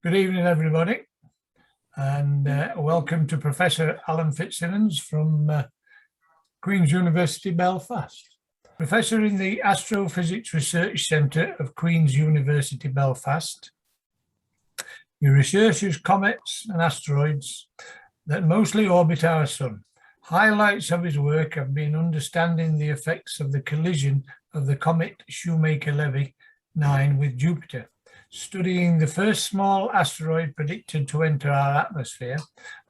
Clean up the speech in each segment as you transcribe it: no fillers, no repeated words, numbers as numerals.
Good evening, everybody, and welcome to Professor Alan Fitzsimmons from Queen's University, Belfast. Professor in the Astrophysics Research Centre of Queen's University, Belfast. He researches comets and asteroids that mostly orbit our Sun. Highlights of his work have been understanding the effects of the collision of the comet Shoemaker-Levy 9 with Jupiter, studying the first small asteroid predicted to enter our atmosphere,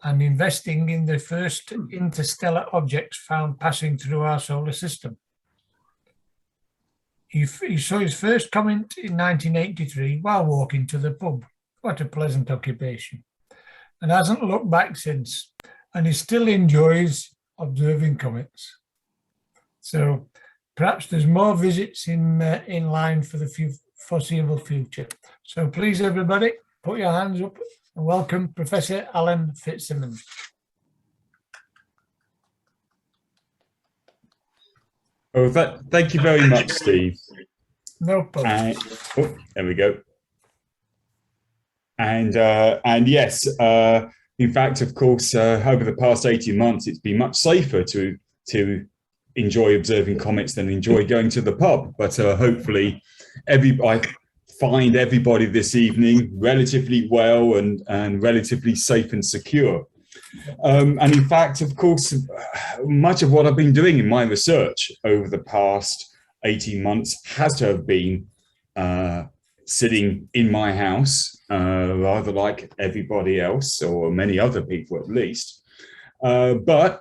and investing in the first interstellar objects found passing through our solar system. He saw his first comet in 1983 while walking to the pub. What a pleasant occupation. And hasn't looked back since, and he still enjoys observing comets. So perhaps there's more visits in line for the foreseeable future. So please, everybody, put your hands up and welcome Professor Alan Fitzsimmons. Oh, thank you very much, Steve. No problem. Oh, there we go. And yes, in fact, of course, over the past 18 months, it's been much safer to enjoy observing comets than enjoy going to the pub. But hopefully, I find everybody this evening relatively well and relatively safe and secure. And in fact, of course, much of what I've been doing in my research over the past 18 months has to have been sitting in my house, rather like everybody else, or many other people at least. But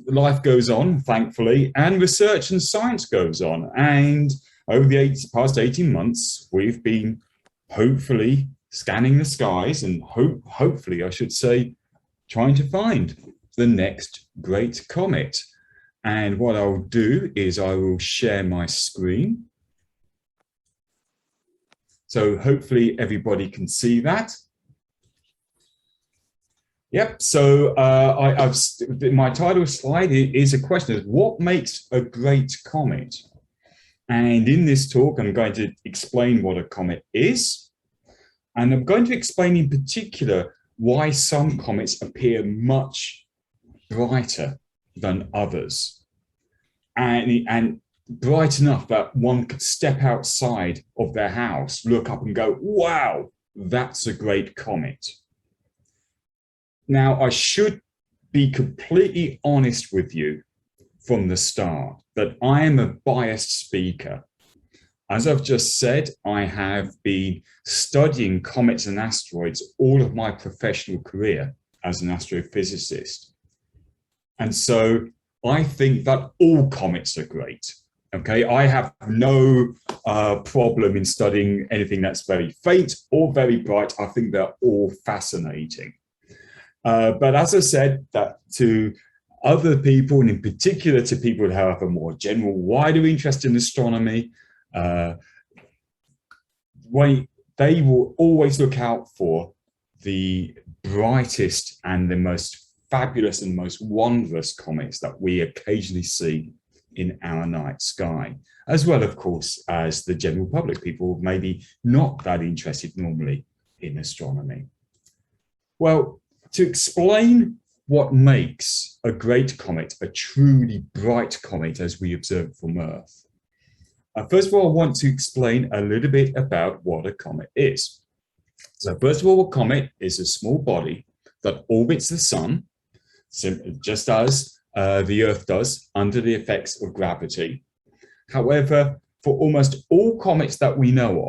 life goes on, thankfully, and research and science goes on. And over the past 18 months, we've been hopefully scanning the skies and hopefully, I should say, trying to find the next great comet. And what I'll do is I will share my screen. So hopefully everybody can see that. Yep, so my title slide is a question of what makes a great comet? And in this talk, I'm going to explain what a comet is. And I'm going to explain in particular why some comets appear much brighter than others. And bright enough that one could step outside of their house, look up and go, wow, that's a great comet. Now, I should be completely honest with you from the start that I am a biased speaker. As I've just said, I have been studying comets and asteroids all of my professional career as an astrophysicist. And so I think that all comets are great. Okay, I have no problem in studying anything that's very faint or very bright. I think they're all fascinating. But as I said, that to other people, and in particular to people who have a more general, wider interest in astronomy, they will always look out for the brightest and the most fabulous and most wondrous comets that we occasionally see in our night sky, as well, of course, as the general public, people maybe not that interested normally in astronomy. Well, to explain what makes a great comet a truly bright comet as we observe from Earth, first of all, I want to explain a little bit about what a comet is. So first of all, a comet is a small body that orbits the sun, just as the Earth does under the effects of gravity. However, for almost all comets that we know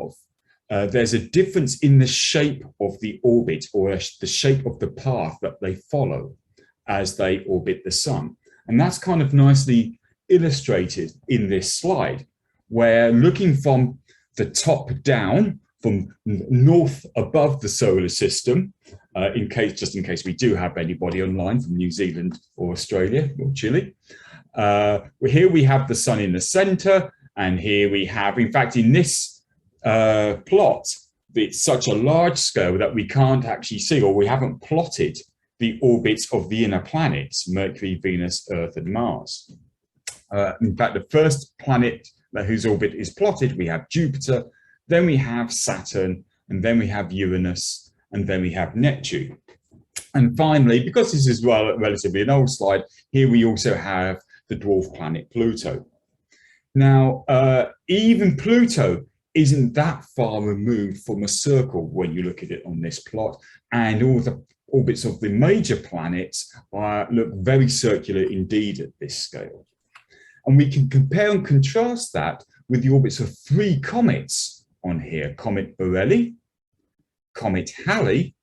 of, there's a difference in the shape of the orbit or the shape of the path that they follow as they orbit the sun. And that's kind of nicely illustrated in this slide, where looking from the top down, from north above the solar system, just in case we do have anybody online from New Zealand or Australia or Chile. Here we have the sun in the center, and here we have, in fact, in this plot, it's such a large scale that we can't actually see, or we haven't plotted the orbits of the inner planets, Mercury, Venus, Earth, and Mars. In fact, the first planet whose orbit is plotted, we have Jupiter, then we have Saturn, and then we have Uranus, and then we have Neptune. And finally, because this is relatively an old slide, here we also have the dwarf planet Pluto. Now, even Pluto isn't that far removed from a circle when you look at it on this plot, and all the orbits of the major planets look very circular indeed at this scale. And we can compare and contrast that with the orbits of 3 comets on here: Comet Borrelly, Comet Halley,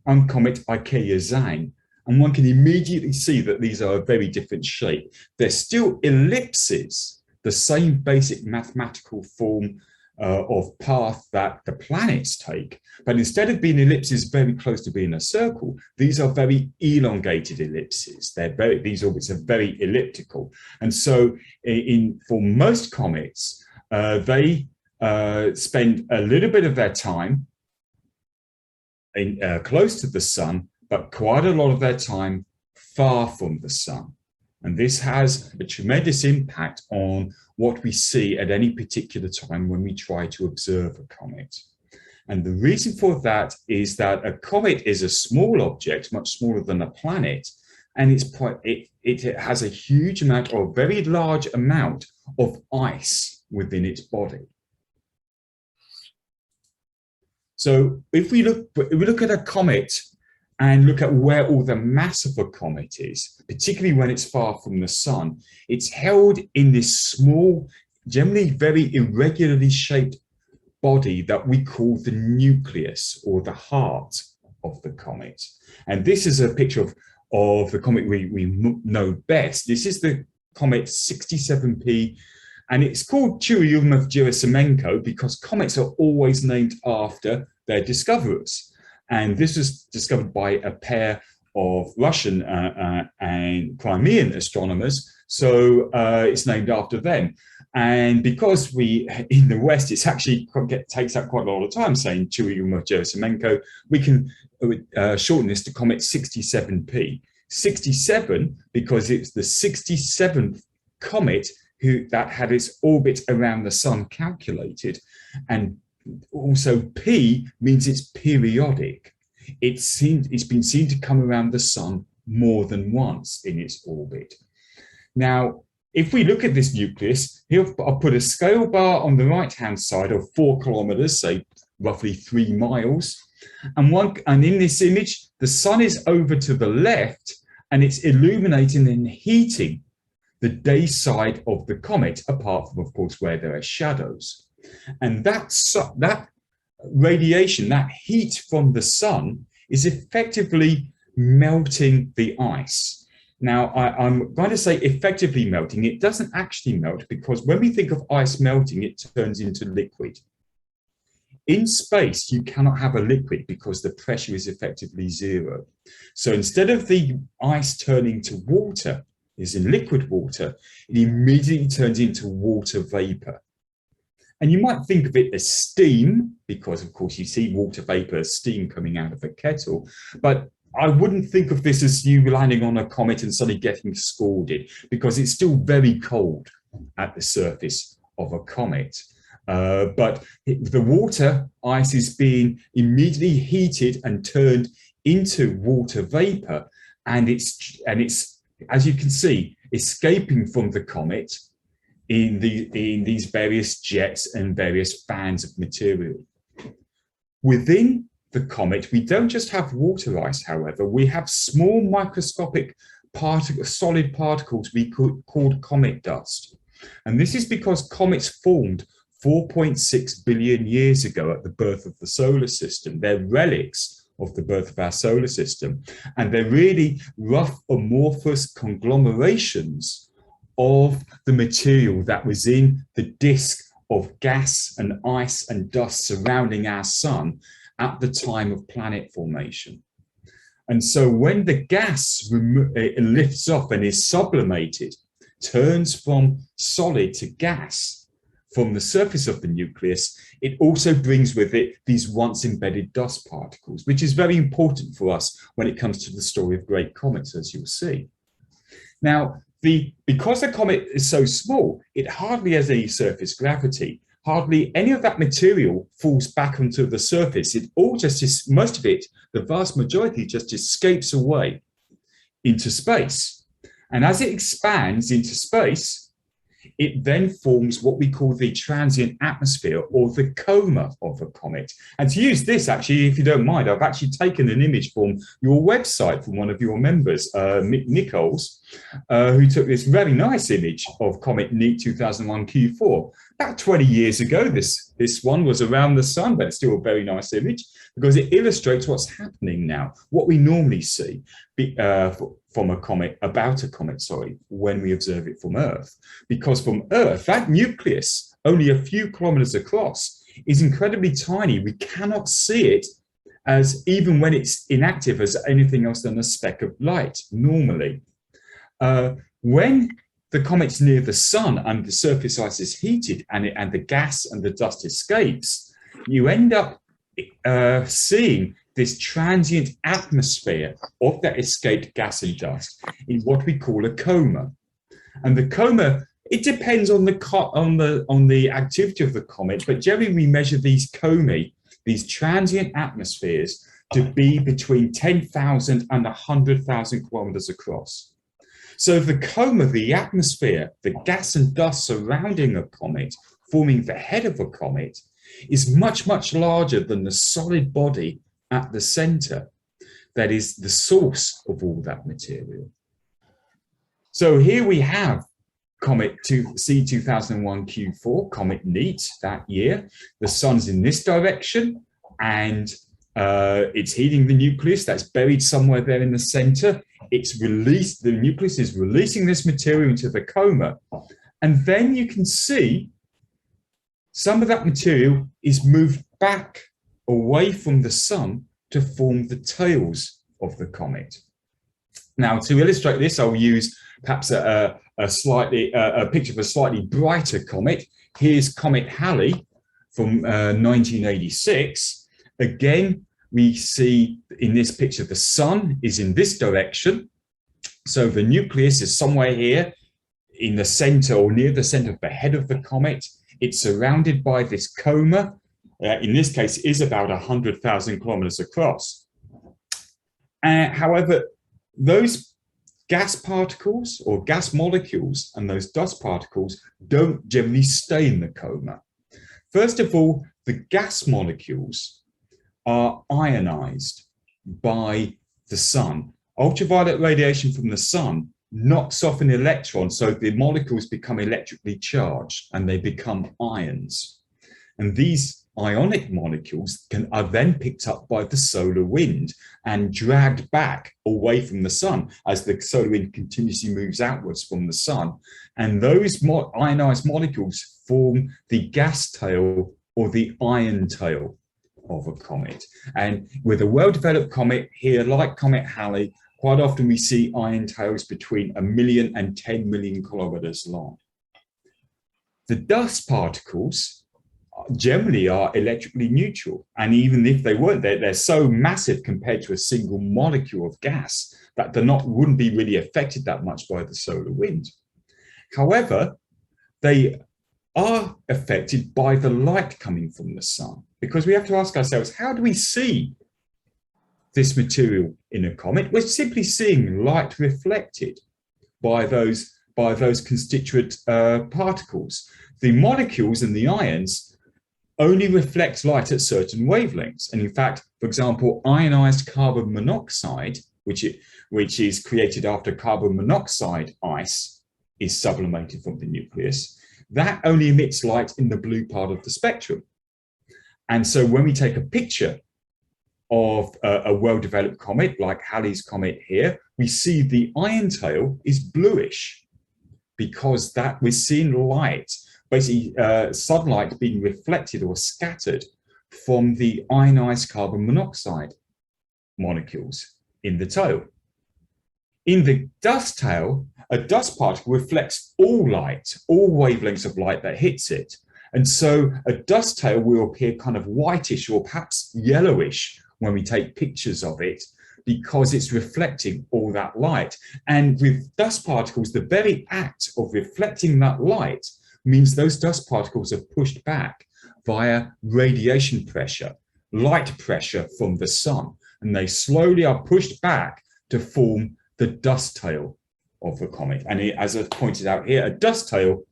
and Comet Ikeya-Zhang. And one can immediately see that these are a very different shape. They're still ellipses, the same basic mathematical form of path that the planets take. But instead of being ellipses very close to being a circle, these are very elongated ellipses. These orbits are very elliptical. And so for most comets, they spend a little bit of their time close to the sun, but quite a lot of their time far from the sun. And this has a tremendous impact on what we see at any particular time when we try to observe a comet. And the reason for that is that a comet is a small object, much smaller than a planet, and it has a huge amount, or a very large amount, of ice within its body. So if we look at a comet and look at where all the mass of a comet is, particularly when it's far from the sun, it's held in this small, generally very irregularly shaped body that we call the nucleus, or the heart of the comet. And this is a picture of the comet we know best. This is the Comet 67P, and it's called Churyumov-Gerasimenko because comets are always named after their discoverers. And this was discovered by a pair of Russian and Crimean astronomers. So it's named after them. And because in the West, it's actually takes up quite a lot of time saying Churyumov-Gerasimenko, we can shorten this to Comet 67P. 67 because it's the 67th comet that had its orbit around the sun calculated, and also P means it's periodic. It's been seen to come around the sun more than once in its orbit. Now, if we look at this nucleus, here I'll put a scale bar on the right-hand side of 4 kilometers, say roughly 3 miles. And in this image, the sun is over to the left, and it's illuminating and heating the day side of the comet, apart from, of course, where there are shadows. And that radiation, that heat from the sun, is effectively melting the ice. Now, I'm going to say effectively melting. It doesn't actually melt, because when we think of ice melting, it turns into liquid. In space, you cannot have a liquid because the pressure is effectively 0. So instead of the ice turning to water, is in liquid water, it immediately turns into water vapor. And you might think of it as steam, because of course you see water vapor as steam coming out of a kettle, but I wouldn't think of this as you landing on a comet and suddenly getting scalded, because it's still very cold at the surface of a comet. But the water ice is being immediately heated and turned into water vapor, and it's as you can see, escaping from the comet in these various jets and various fans of material. Within the comet, we don't just have water ice, however, we have small microscopic solid particles called comet dust. And this is because comets formed 4.6 billion years ago at the birth of the solar system. They're relics of the birth of our solar system. And they're really rough, amorphous conglomerations of the material that was in the disk of gas and ice and dust surrounding our sun at the time of planet formation. And so when the gas lifts off and is sublimated, turns from solid to gas from the surface of the nucleus, it also brings with it these once embedded dust particles, which is very important for us when it comes to the story of great comets, as you'll see. Now, because the comet is so small, it hardly has any surface gravity, hardly any of that material falls back onto the surface. It all just, most of it, the vast majority just escapes away into space. And as it expands into space, it then forms what we call the transient atmosphere, or the coma of a comet. And to use this, actually, if you don't mind, I've actually taken an image from your website from one of your members, Nichols, who took this very nice image of Comet Neat 2001 Q4. About 20 years ago, this one was around the sun, but it's still a very nice image because it illustrates what's happening now, what we normally see from a comet, about a comet, sorry, when we observe it from Earth. Because from Earth, that nucleus, only a few kilometers across, is incredibly tiny. We cannot see it as, even when it's inactive, as anything else than a speck of light, normally. When the comet's near the sun and the surface ice is heated and the gas and the dust escapes, you end up seeing this transient atmosphere of that escaped gas and dust in what we call a coma. And the coma, it depends on the activity of the comet, but generally we measure these comae, these transient atmospheres, to be between 10,000 and 100,000 kilometers across. So the coma, the atmosphere, the gas and dust surrounding a comet, forming the head of a comet, is much, much larger than the solid body at the center that is the source of all that material. So here we have Comet C2001 Q4, Comet Neat that year. The sun's in this direction and it's heating the nucleus that's buried somewhere there in the center. It's released, the nucleus is releasing this material into the coma. And then you can see some of that material is moved back away from the sun to form the tails of the comet. Now, to illustrate this, I'll use perhaps a picture of a slightly brighter comet. Here's Comet Halley from 1986. Again, we see in this picture the sun is in this direction. So the nucleus is somewhere here in the center or near the center of the head of the comet. It's surrounded by this coma. In this case, is about 100,000 kilometers across. However, those gas particles or gas molecules and those dust particles don't generally stay in the coma. First of all, the gas molecules are ionized by the sun. Ultraviolet radiation from the sun knocks off an electron, so the molecules become electrically charged and they become ions. And these ionic molecules are then picked up by the solar wind and dragged back away from the sun as the solar wind continuously moves outwards from the sun. And those ionized molecules form the gas tail or the ion tail of a comet. And with a well-developed comet here, like Comet Halley, quite often we see ion tails between 1 million and 10 million kilometers long. The dust particles generally are electrically neutral. And even if they weren't, they're so massive compared to a single molecule of gas that wouldn't be really affected that much by the solar wind. However, they are affected by the light coming from the sun, because we have to ask ourselves, how do we see this material in a comet? We're simply seeing light reflected by those constituent particles. The molecules and the ions only reflect light at certain wavelengths. And in fact, for example, ionized carbon monoxide, which is created after carbon monoxide ice is sublimated from the nucleus, that only emits light in the blue part of the spectrum. And so when we take a picture of a well-developed comet, like Halley's comet here, we see the ion tail is bluish because that we're seeing light, basically sunlight being reflected or scattered from the ionized carbon monoxide molecules in the tail. In the dust tail, a dust particle reflects all light, all wavelengths of light that hits it. And so a dust tail will appear kind of whitish or perhaps yellowish when we take pictures of it, because it's reflecting all that light. And with dust particles, the very act of reflecting that light means those dust particles are pushed back via radiation pressure, light pressure from the sun, and they slowly are pushed back to form the dust tail of the comet. And as I pointed out here, a dust tail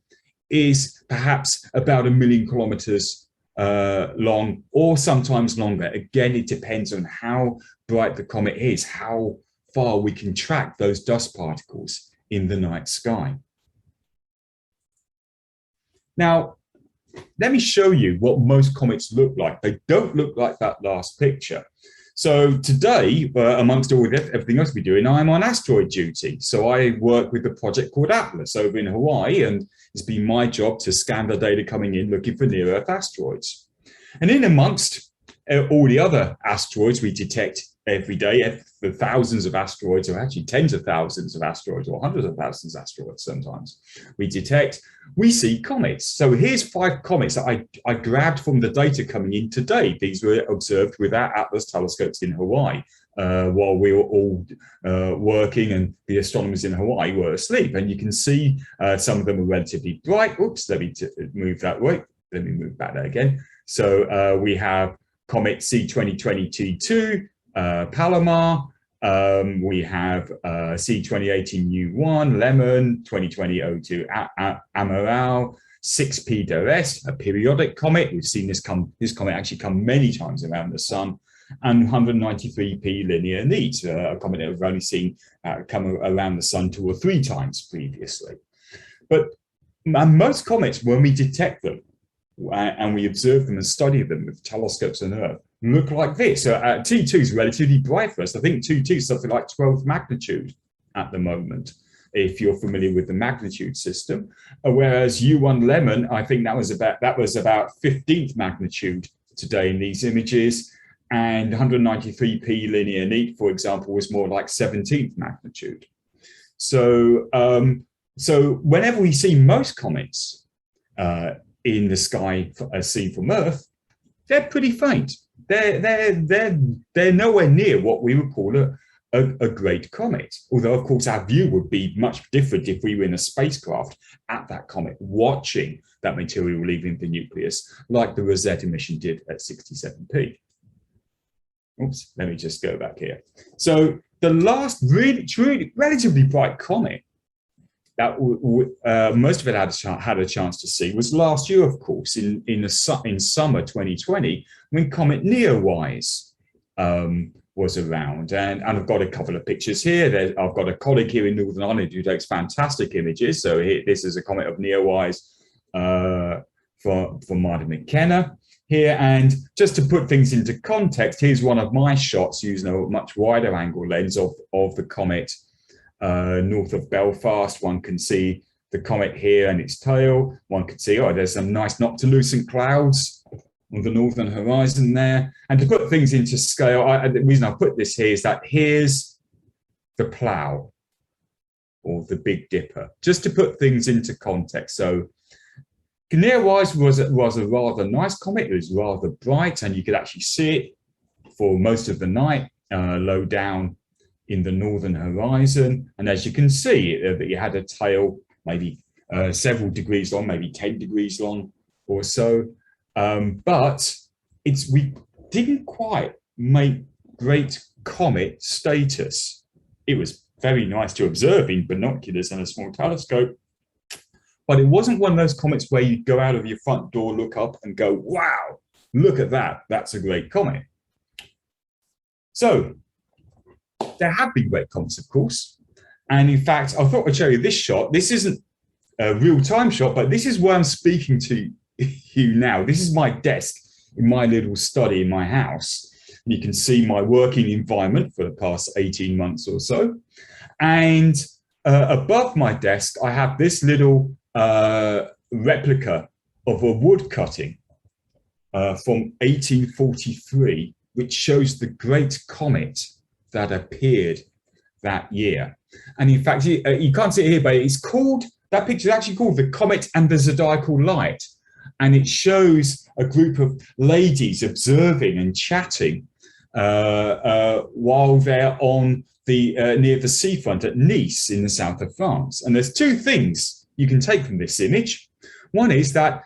is perhaps about 1 million kilometers long, or sometimes longer. Again, it depends on how bright the comet is, how far we can track those dust particles in the night sky. Now, let me show you what most comets look like. They don't look like that last picture. So today, amongst all everything else we're doing, I'm on asteroid duty. So I work with a project called Atlas over in Hawaii, and it's been my job to scan the data coming in looking for near-Earth asteroids. And in amongst all the other asteroids we detect every day, the thousands of asteroids, or actually tens of thousands of asteroids, or hundreds of thousands of asteroids sometimes we detect, we see comets. So here's 5 comets that I grabbed from the data coming in today. These were observed with our Atlas telescopes in Hawaii while we were all working and the astronomers in Hawaii were asleep. And you can see some of them are relatively bright. Oops, let me move that way. Let me move back there again. So we have Comet C2020T2, Palomar, we have C2018U1, Lemon, 2020-02 Amaral, 6P Dorest, a periodic comet. We've seen this comet actually come many times around the sun, and 193P Linear Neat, a comet that we've only seen come around the sun 2 or 3 times previously. But most comets, when we detect them, and we observe them and study them with telescopes on Earth, look like this. So T2 is relatively bright for us. I think T2 is something like 12th magnitude at the moment, if you're familiar with the magnitude system. Whereas U1 Lemon, I think that was about 15th magnitude today in these images, and 193P Linear Neat, for example, was more like 17th magnitude. So, so whenever we see most comets in the sky seen from Earth, they're pretty faint. They're nowhere near what we would call a great comet. Although, of course, our view would be much different if we were in a spacecraft at that comet, watching that material leaving the nucleus, like the Rosetta mission did at 67P. Oops, let me just go back here. So the last truly relatively bright comet that most of it had a chance to see was last year, of course, in summer 2020, when Comet Neowise was around. And I've got a couple of pictures here. I've got a colleague here in Northern Ireland who takes fantastic images. So here, this is a comet of Neowise from Martin McKenna here. And just to put things into context, here's one of my shots using a much wider angle lens of the comet north of Belfast. One can see the comet here and its tail. One can see, oh, there's some nice noctilucent clouds on the northern horizon there. And to put things into scale, the reason I put this here is that here's the plough, or the Big Dipper, just to put things into context. So Neowise was a rather nice comet. It was rather bright, and you could actually see it for most of the night low down in the northern horizon. And as you can see, it had a tail maybe several degrees long, maybe 10 degrees long or so. But we didn't quite make great comet status. It was very nice to observe in binoculars and a small telescope, but it wasn't one of those comets where you go out of your front door, look up and go, wow, look at that, that's a great comet. So there have been great comets, of course. And in fact, I thought I'd show you this shot. This isn't a real-time shot, but this is where I'm speaking to you now. This is my desk in my little study in my house. And you can see my working environment for the past 18 months or so. And above my desk, I have this little replica of a wood cutting from 1843, which shows the great comet that appeared that year. And in fact, you can't see it here, but it's called, that picture is actually called The Comet and the Zodiacal Light. And it shows a group of ladies observing and chatting while they're on the near the seafront at Nice in the south of France. And there's two things you can take from this image. One is that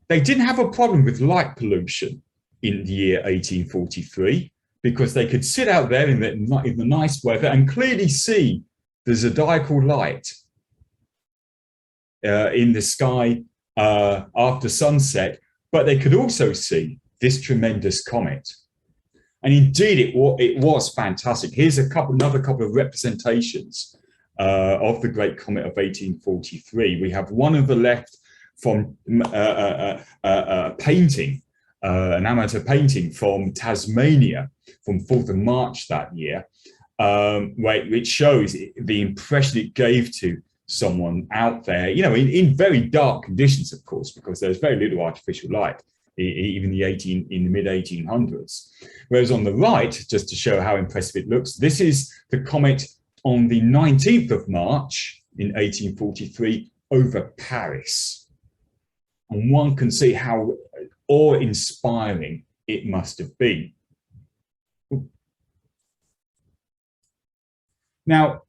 they didn't have a problem with light pollution in the year 1843 because they could sit out there in the nice weather and clearly see the zodiacal light in the sky after sunset, but they could also see this tremendous comet. And indeed, it was fantastic. Here's another couple of representations of the Great Comet of 1843. We have one on the left from a painting, an amateur painting from Tasmania from 4th of March that year, which shows the impression it gave to someone out there, in very dark conditions, of course, because there's very little artificial light, even in the mid 1800s. Whereas on the right, just to show how impressive it looks, this is the comet on the 19th of March in 1843 over Paris. And one can see how awe-inspiring it must have been. Now,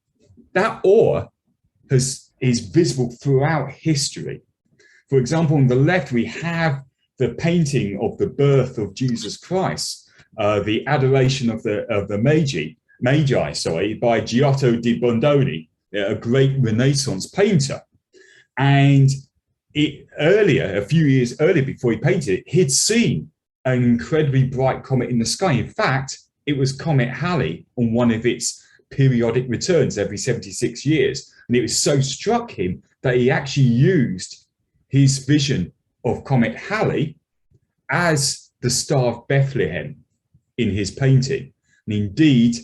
that awe is visible throughout history. For example, on the left, we have the painting of the birth of Jesus Christ, the Adoration of the Magi, by Giotto di Bondone, a great Renaissance painter. And a few years earlier, before he painted it, he'd seen an incredibly bright comet in the sky. In fact, it was Comet Halley on one of its periodic returns every 76 years. And it so struck him that he actually used his vision of Comet Halley as the Star of Bethlehem in his painting. And indeed,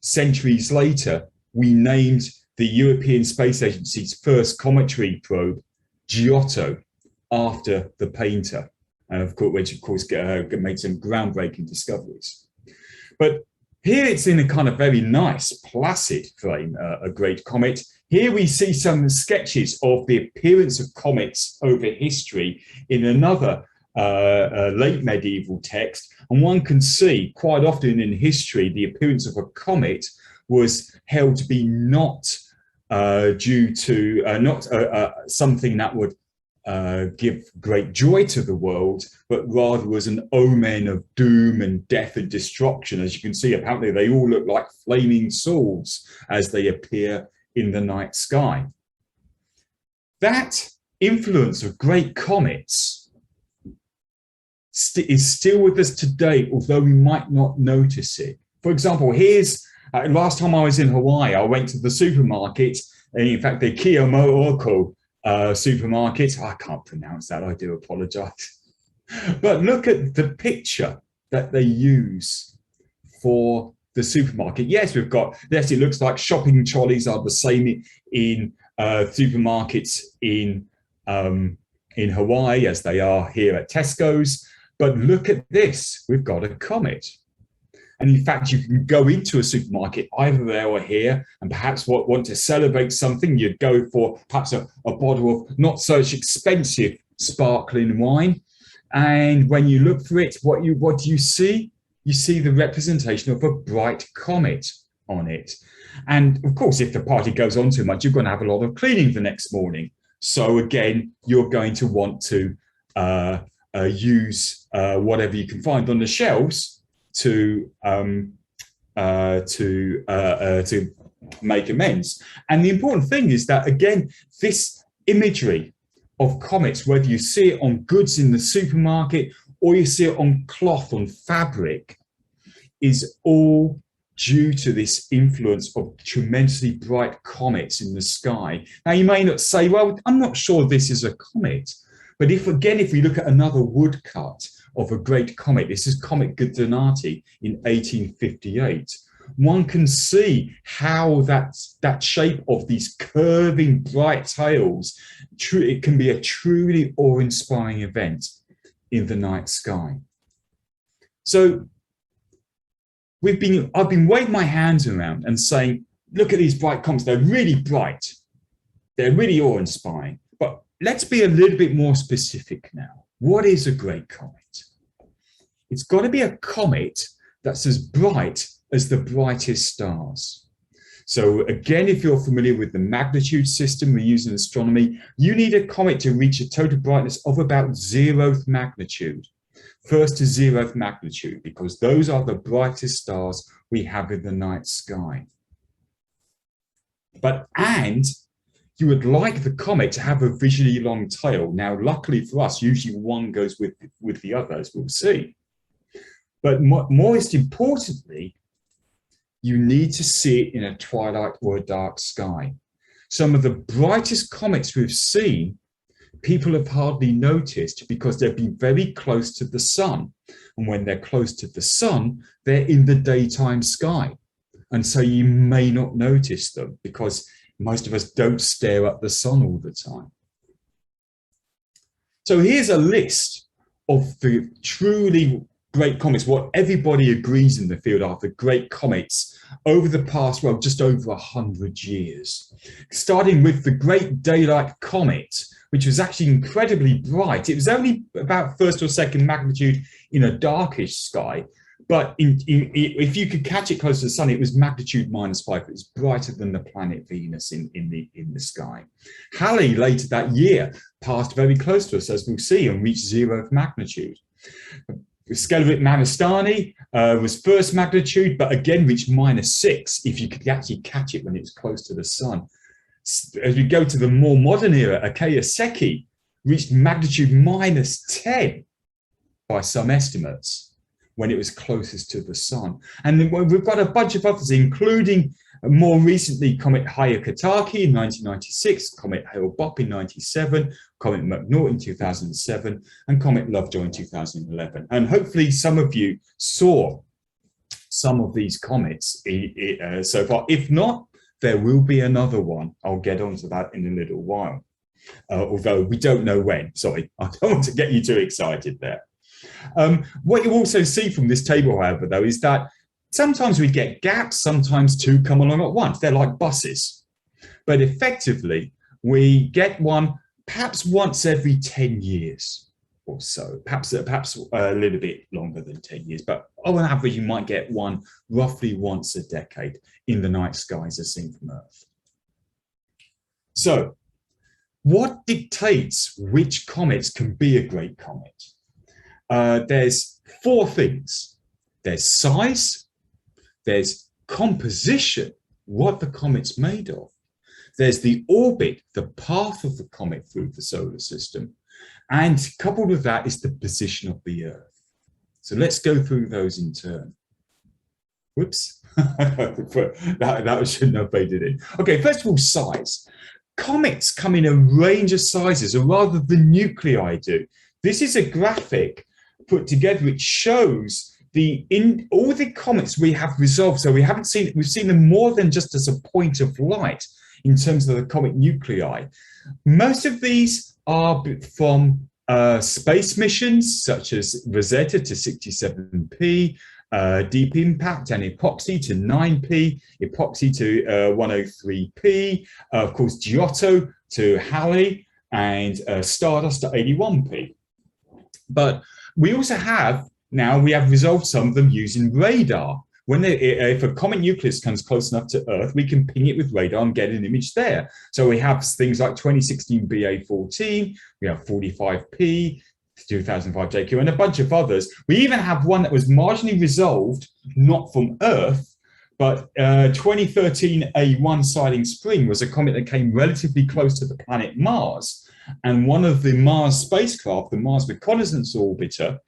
centuries later, we named the European Space Agency's first cometary probe Giotto after the painter, and which of course made some groundbreaking discoveries. But here it's in a kind of very nice, placid frame, a great comet. Here we see some sketches of the appearance of comets over history in another late medieval text. And one can see quite often in history, the appearance of a comet was held to be not due to something that would give great joy to the world, but rather was an omen of doom and death and destruction. As you can see, apparently they all look like flaming swords as they appear in the night sky. That influence of great comets is still with us today, although we might not notice it. For example, here's last time I was in Hawaii, I went to the supermarket, and in fact, the Kiyomooko supermarket. I can't pronounce that, I do apologize. But look at the picture that they use for the supermarket. Yes, it looks like shopping trolleys are the same in supermarkets in Hawaii as they are here at Tesco's. But look at this, we've got a comet. And in fact, you can go into a supermarket either there or here, and perhaps want to celebrate something. You'd go for perhaps a bottle of not such expensive sparkling wine. And when you look for it, what do you see? You see the representation of a bright comet on it. And of course, if the party goes on too much, you're going to have a lot of cleaning the next morning. So again, you're going to want to use whatever you can find on the shelves to make amends. And the important thing is that, again, this imagery of comets, whether you see it on goods in the supermarket or you see it on cloth, on fabric, is all due to this influence of tremendously bright comets in the sky. Now, you may not say, well, I'm not sure this is a comet. But if we look at another woodcut of a great comet, this is Comet Mcnaught in 1858, one can see how that shape of these curving bright tails, it can be a truly awe-inspiring event in the night sky. So I've been waving my hands around and saying, look at these bright comets, they're really bright, they're really awe-inspiring. But let's be a little bit more specific now. What is a great comet? It's got to be a comet that's as bright as the brightest stars. So again, if you're familiar with the magnitude system we use in astronomy, you need a comet to reach a total brightness of about 0th magnitude. First to 0th magnitude, because those are the brightest stars we have in the night sky. And you would like the comet to have a visually long tail. Now, luckily for us, usually one goes with the other, as we'll see. But most importantly, you need to see it in a twilight or a dark sky. Some of the brightest comets we've seen, people have hardly noticed because they've been very close to the sun. And when they're close to the sun, they're in the daytime sky. And so you may not notice them because most of us don't stare at the sun all the time. So here's a list of the truly great comets, what everybody agrees in the field are the great comets over the past, well, just over 100 years. Starting with the Great Daylight Comet, which was actually incredibly bright. It was only about 1st or 2nd magnitude in a darkish sky, but if you could catch it close to the sun, it was magnitude -5. It was brighter than the planet Venus in the sky. Halley later that year passed very close to us, as we'll see, and reached 0th magnitude. Skelovit Manistani was 1st magnitude, but again reached -6 if you could actually catch it when it was close to the sun. As we go to the more modern era, Achaia Secchi reached magnitude -10 by some estimates when it was closest to the sun. And then we've got a bunch of others, including more recently Comet Hyakutake in 1996, Comet Hale-Bopp in 97, Comet Mcnaught in 2007, and Comet Lovejoy in 2011. And hopefully some of you saw some of these comets so far. If not, there will be another one. I'll get onto that in a little while, although we don't know when. Sorry, I don't want to get you too excited there. What you also see from this table, however, though, is that sometimes we get gaps, sometimes two come along at once. They're like buses. But effectively, we get one perhaps once every 10 years or so, perhaps a little bit longer than 10 years. But on average, you might get one roughly once a decade in the night skies as seen from Earth. So what dictates which comets can be a great comet? There's 4 things. There's size, there's composition, what the comet's made of. There's the orbit, the path of the comet through the solar system. And coupled with that is the position of the Earth. So let's go through those in turn. Whoops, that shouldn't have faded in. Okay, first of all, size. Comets come in a range of sizes, or rather the nuclei do. This is a graphic put together which shows all the comets we have resolved. So we've seen them more than just as a point of light in terms of the comet nuclei. Most of these are from space missions such as Rosetta to 67P, Deep Impact and Epoxy to 9P, Epoxy to 103P, of course Giotto to Halley, and Stardust to 81P. But we also have, now we have resolved some of them using radar. If a comet nucleus comes close enough to Earth, we can ping it with radar and get an image there. So we have things like 2016 BA14, we have 45P, 2005 JQ, and a bunch of others. We even have one that was marginally resolved, not from Earth, but 2013 A1 Siding Spring was a comet that came relatively close to the planet Mars. And one of the Mars spacecraft, the Mars Reconnaissance Orbiter,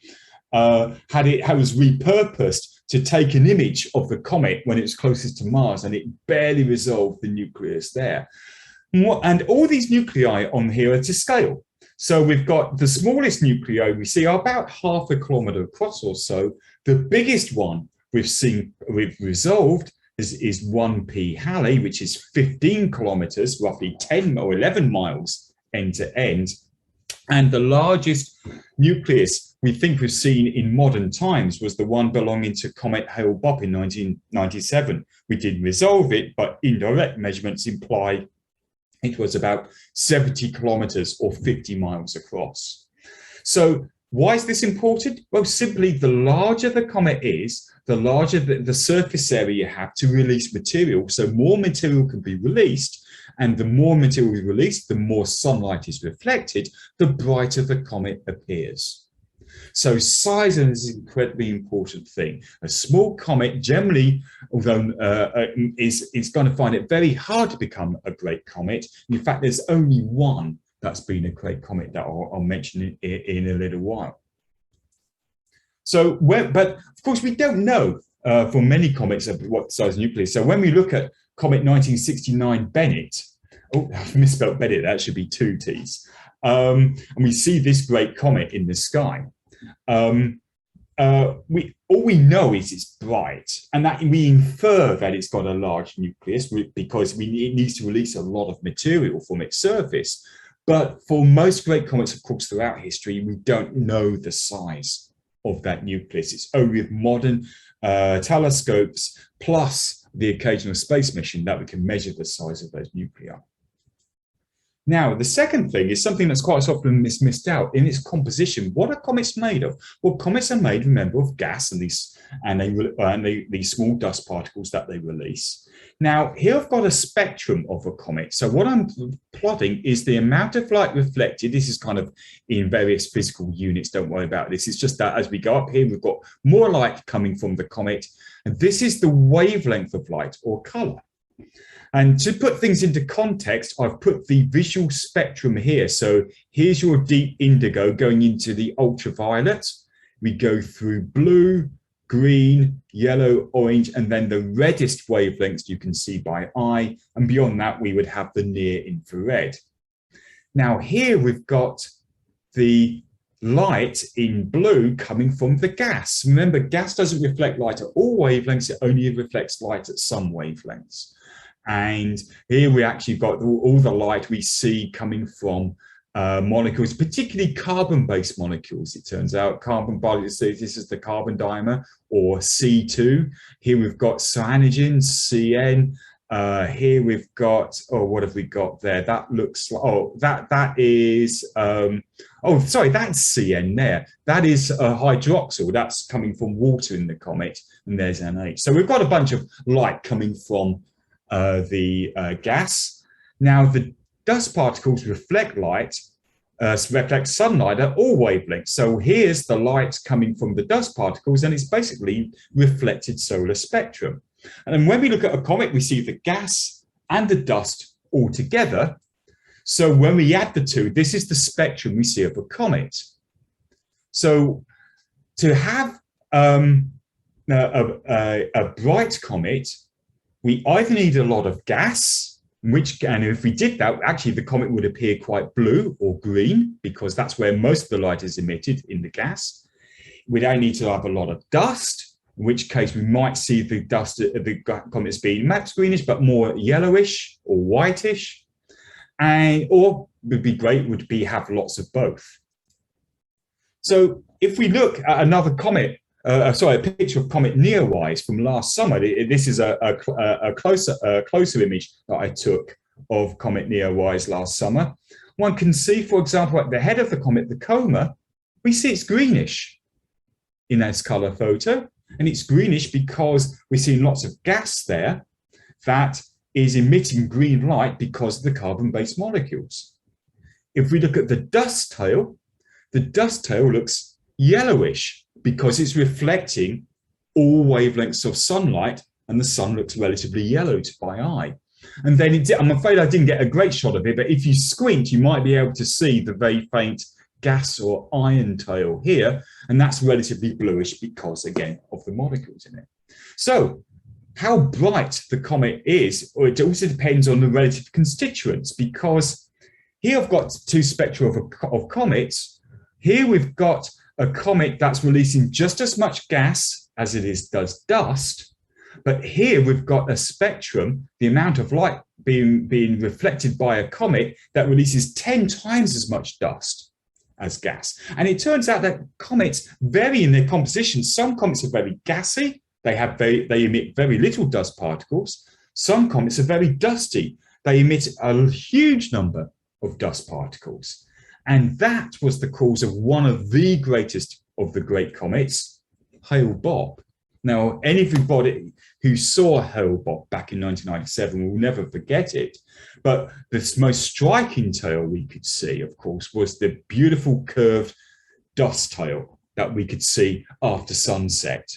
was repurposed to take an image of the comet when it was closest to Mars, and it barely resolved the nucleus there. And all these nuclei on here are to scale. So we've got the smallest nuclei we see are about 0.5 kilometer across or so. The biggest one we've resolved is 1P Halley, which is 15 kilometers, roughly 10 or 11 miles end to end. And the largest nucleus we think we've seen in modern times was the one belonging to Comet Hale-Bopp in 1997. We did resolve it, but indirect measurements imply it was about 70 kilometers or 50 miles across. So Why is this important? Well, simply the larger the comet is, the larger the surface area you have to release material. So more material can be released, and the more material is released, the more sunlight is reflected, the brighter the comet appears. So size is an incredibly important thing. A small comet generally, although is going to find it very hard to become a great comet. In fact, there's only one that's been a great comet that I'll mention in a little while. So, but of course, we don't know for many comets of what size nucleus. So when we look at Comet 1969 Bennett, oh, I've misspelled Bennett, that should be 2 T's. And we see this great comet in the sky. All we know is it's bright, and that we infer that it's got a large nucleus because it needs to release a lot of material from its surface. But for most great comets, of course, throughout history, we don't know the size of that nucleus. It's only with modern telescopes plus the occasional space mission that we can measure the size of those nuclei. Now, the second thing is something that's quite often missed out in its composition. What are comets made of? Well, comets are made, remember, of gas and these small dust particles that they release. Now, here I've got a spectrum of a comet. So what I'm plotting is the amount of light reflected. This is kind of in various physical units. Don't worry about this. It's just that as we go up here, we've got more light coming from the comet. And this is the wavelength of light or color. And to put things into context, I've put the visual spectrum here. So here's your deep indigo going into the ultraviolet. We go through blue, green, yellow, orange, and then the reddest wavelengths you can see by eye. And beyond that, we would have the near infrared. Now here we've got the light in blue coming from the gas. Remember, gas doesn't reflect light at all wavelengths. It only reflects light at some wavelengths. And here we actually got all the light we see coming from molecules, particularly carbon-based molecules. It turns out carbon, this is the carbon dimer, or C2. Here we've got cyanogen, CN. Here we've got, oh, what have we got there? That looks like, oh, that is, oh, sorry, that's CN there. That is hydroxyl. That's coming from water in the comet, and there's NH. So we've got a bunch of light coming from the gas. Now the dust particles reflect light, reflect sunlight at all wavelengths. So here's the light coming from the dust particles, and it's basically reflected solar spectrum. And then when we look at a comet, we see the gas and the dust all together. So when we add the two, this is the spectrum we see of a comet. So to have a bright comet, we either need a lot of gas, and if we did that, actually the comet would appear quite blue or green, because that's where most of the light is emitted, in the gas. We don't need to have a lot of dust, in which case we might see the dust, the comet as being max greenish, but more yellowish or whitish. Or would be great would be have lots of both. So if we look at another comet, a picture of Comet Neowise from last summer. This is a closer image that I took of Comet Neowise last summer. One can see, for example, at the head of the comet, the coma, we see it's greenish in this color photo. And it's greenish because we're seeing lots of gas there that is emitting green light because of the carbon-based molecules. If we look at the dust tail looks yellowish, because it's reflecting all wavelengths of sunlight, and the sun looks relatively yellow by eye. And then I'm afraid I didn't get a great shot of it, but if you squint, you might be able to see the very faint gas or iron tail here, and that's relatively bluish because, again, of the molecules in it. So how bright the comet is, or it also depends on the relative constituents, because here I've got two spectra of comets. Here we've got a comet that's releasing just as much gas as it does dust, but here we've got a spectrum, the amount of light being reflected by a comet that releases 10 times as much dust as gas. And it turns out that comets vary in their composition. Some comets are very gassy, they emit very little dust particles. Some comets are very dusty, they emit a huge number of dust particles. And that was the cause of one of the greatest of the great comets, Hale-Bopp. Now, everybody who saw Hale-Bopp back in 1997 will never forget it. But the most striking tail we could see, of course, was the beautiful curved dust tail that we could see after sunset.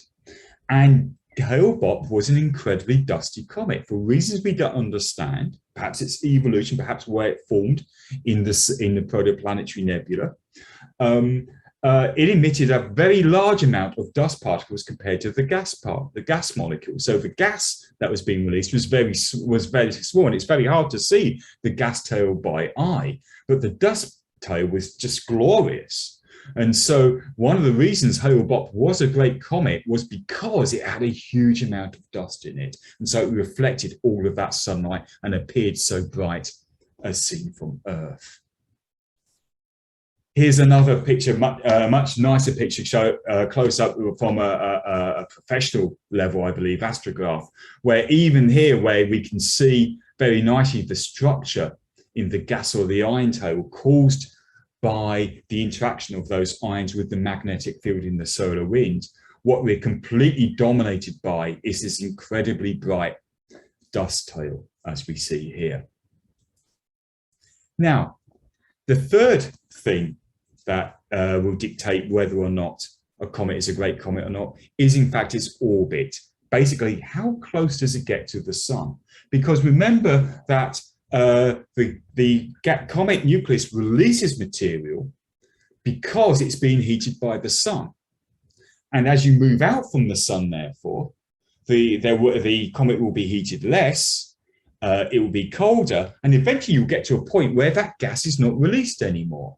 And Hale-Bopp was an incredibly dusty comet for reasons we don't understand. Perhaps its evolution, perhaps where it formed in the protoplanetary nebula. It emitted a very large amount of dust particles compared to the gas molecule. So the gas that was being released was very small, and it's very hard to see the gas tail by eye, but the dust tail was just glorious. And so one of the reasons Hale-Bopp was a great comet was because it had a huge amount of dust in it. And so it reflected all of that sunlight and appeared so bright as seen from Earth. Here's another picture, much nicer picture, show close up from a professional level, I believe, astrograph, where even here, where we can see very nicely the structure in the gas or the ion tail caused by the interaction of those ions with the magnetic field in the solar wind. What we're completely dominated by is this incredibly bright dust tail, as we see here. Now, the third thing that will dictate whether or not a comet is a great comet or not is, in fact, its orbit. Basically, how close does it get to the sun? Because remember that the comet nucleus releases material because it's being heated by the sun. And as you move out from the sun, therefore, the comet will be heated less, it will be colder, and eventually you'll get to a point where that gas is not released anymore.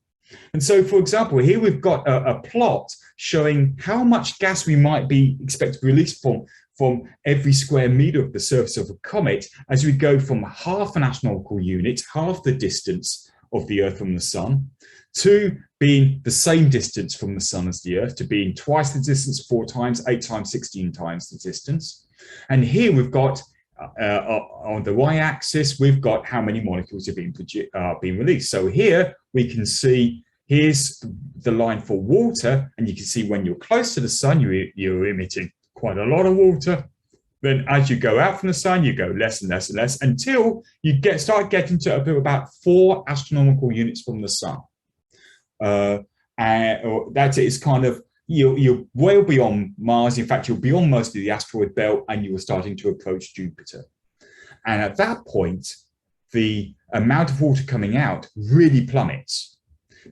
And so, for example, here we've got a plot showing how much gas we might be expected to release from every square meter of the surface of a comet as we go from half an astronomical unit, half the distance of the Earth from the sun, to being the same distance from the sun as the Earth, to being twice the distance, 4 times, 8 times, 16 times the distance. And here we've got, on the y-axis, we've got how many molecules are being released. So here we can see, here's the line for water, and you can see when you're close to the sun, you're emitting quite a lot of water. Then as you go out from the sun, you go less and less and less until you start getting to about 4 astronomical units from the sun. And that's it. It's kind of, you're well beyond Mars. In fact, you're beyond most of the asteroid belt, and you are starting to approach Jupiter. And at that point, the amount of water coming out really plummets,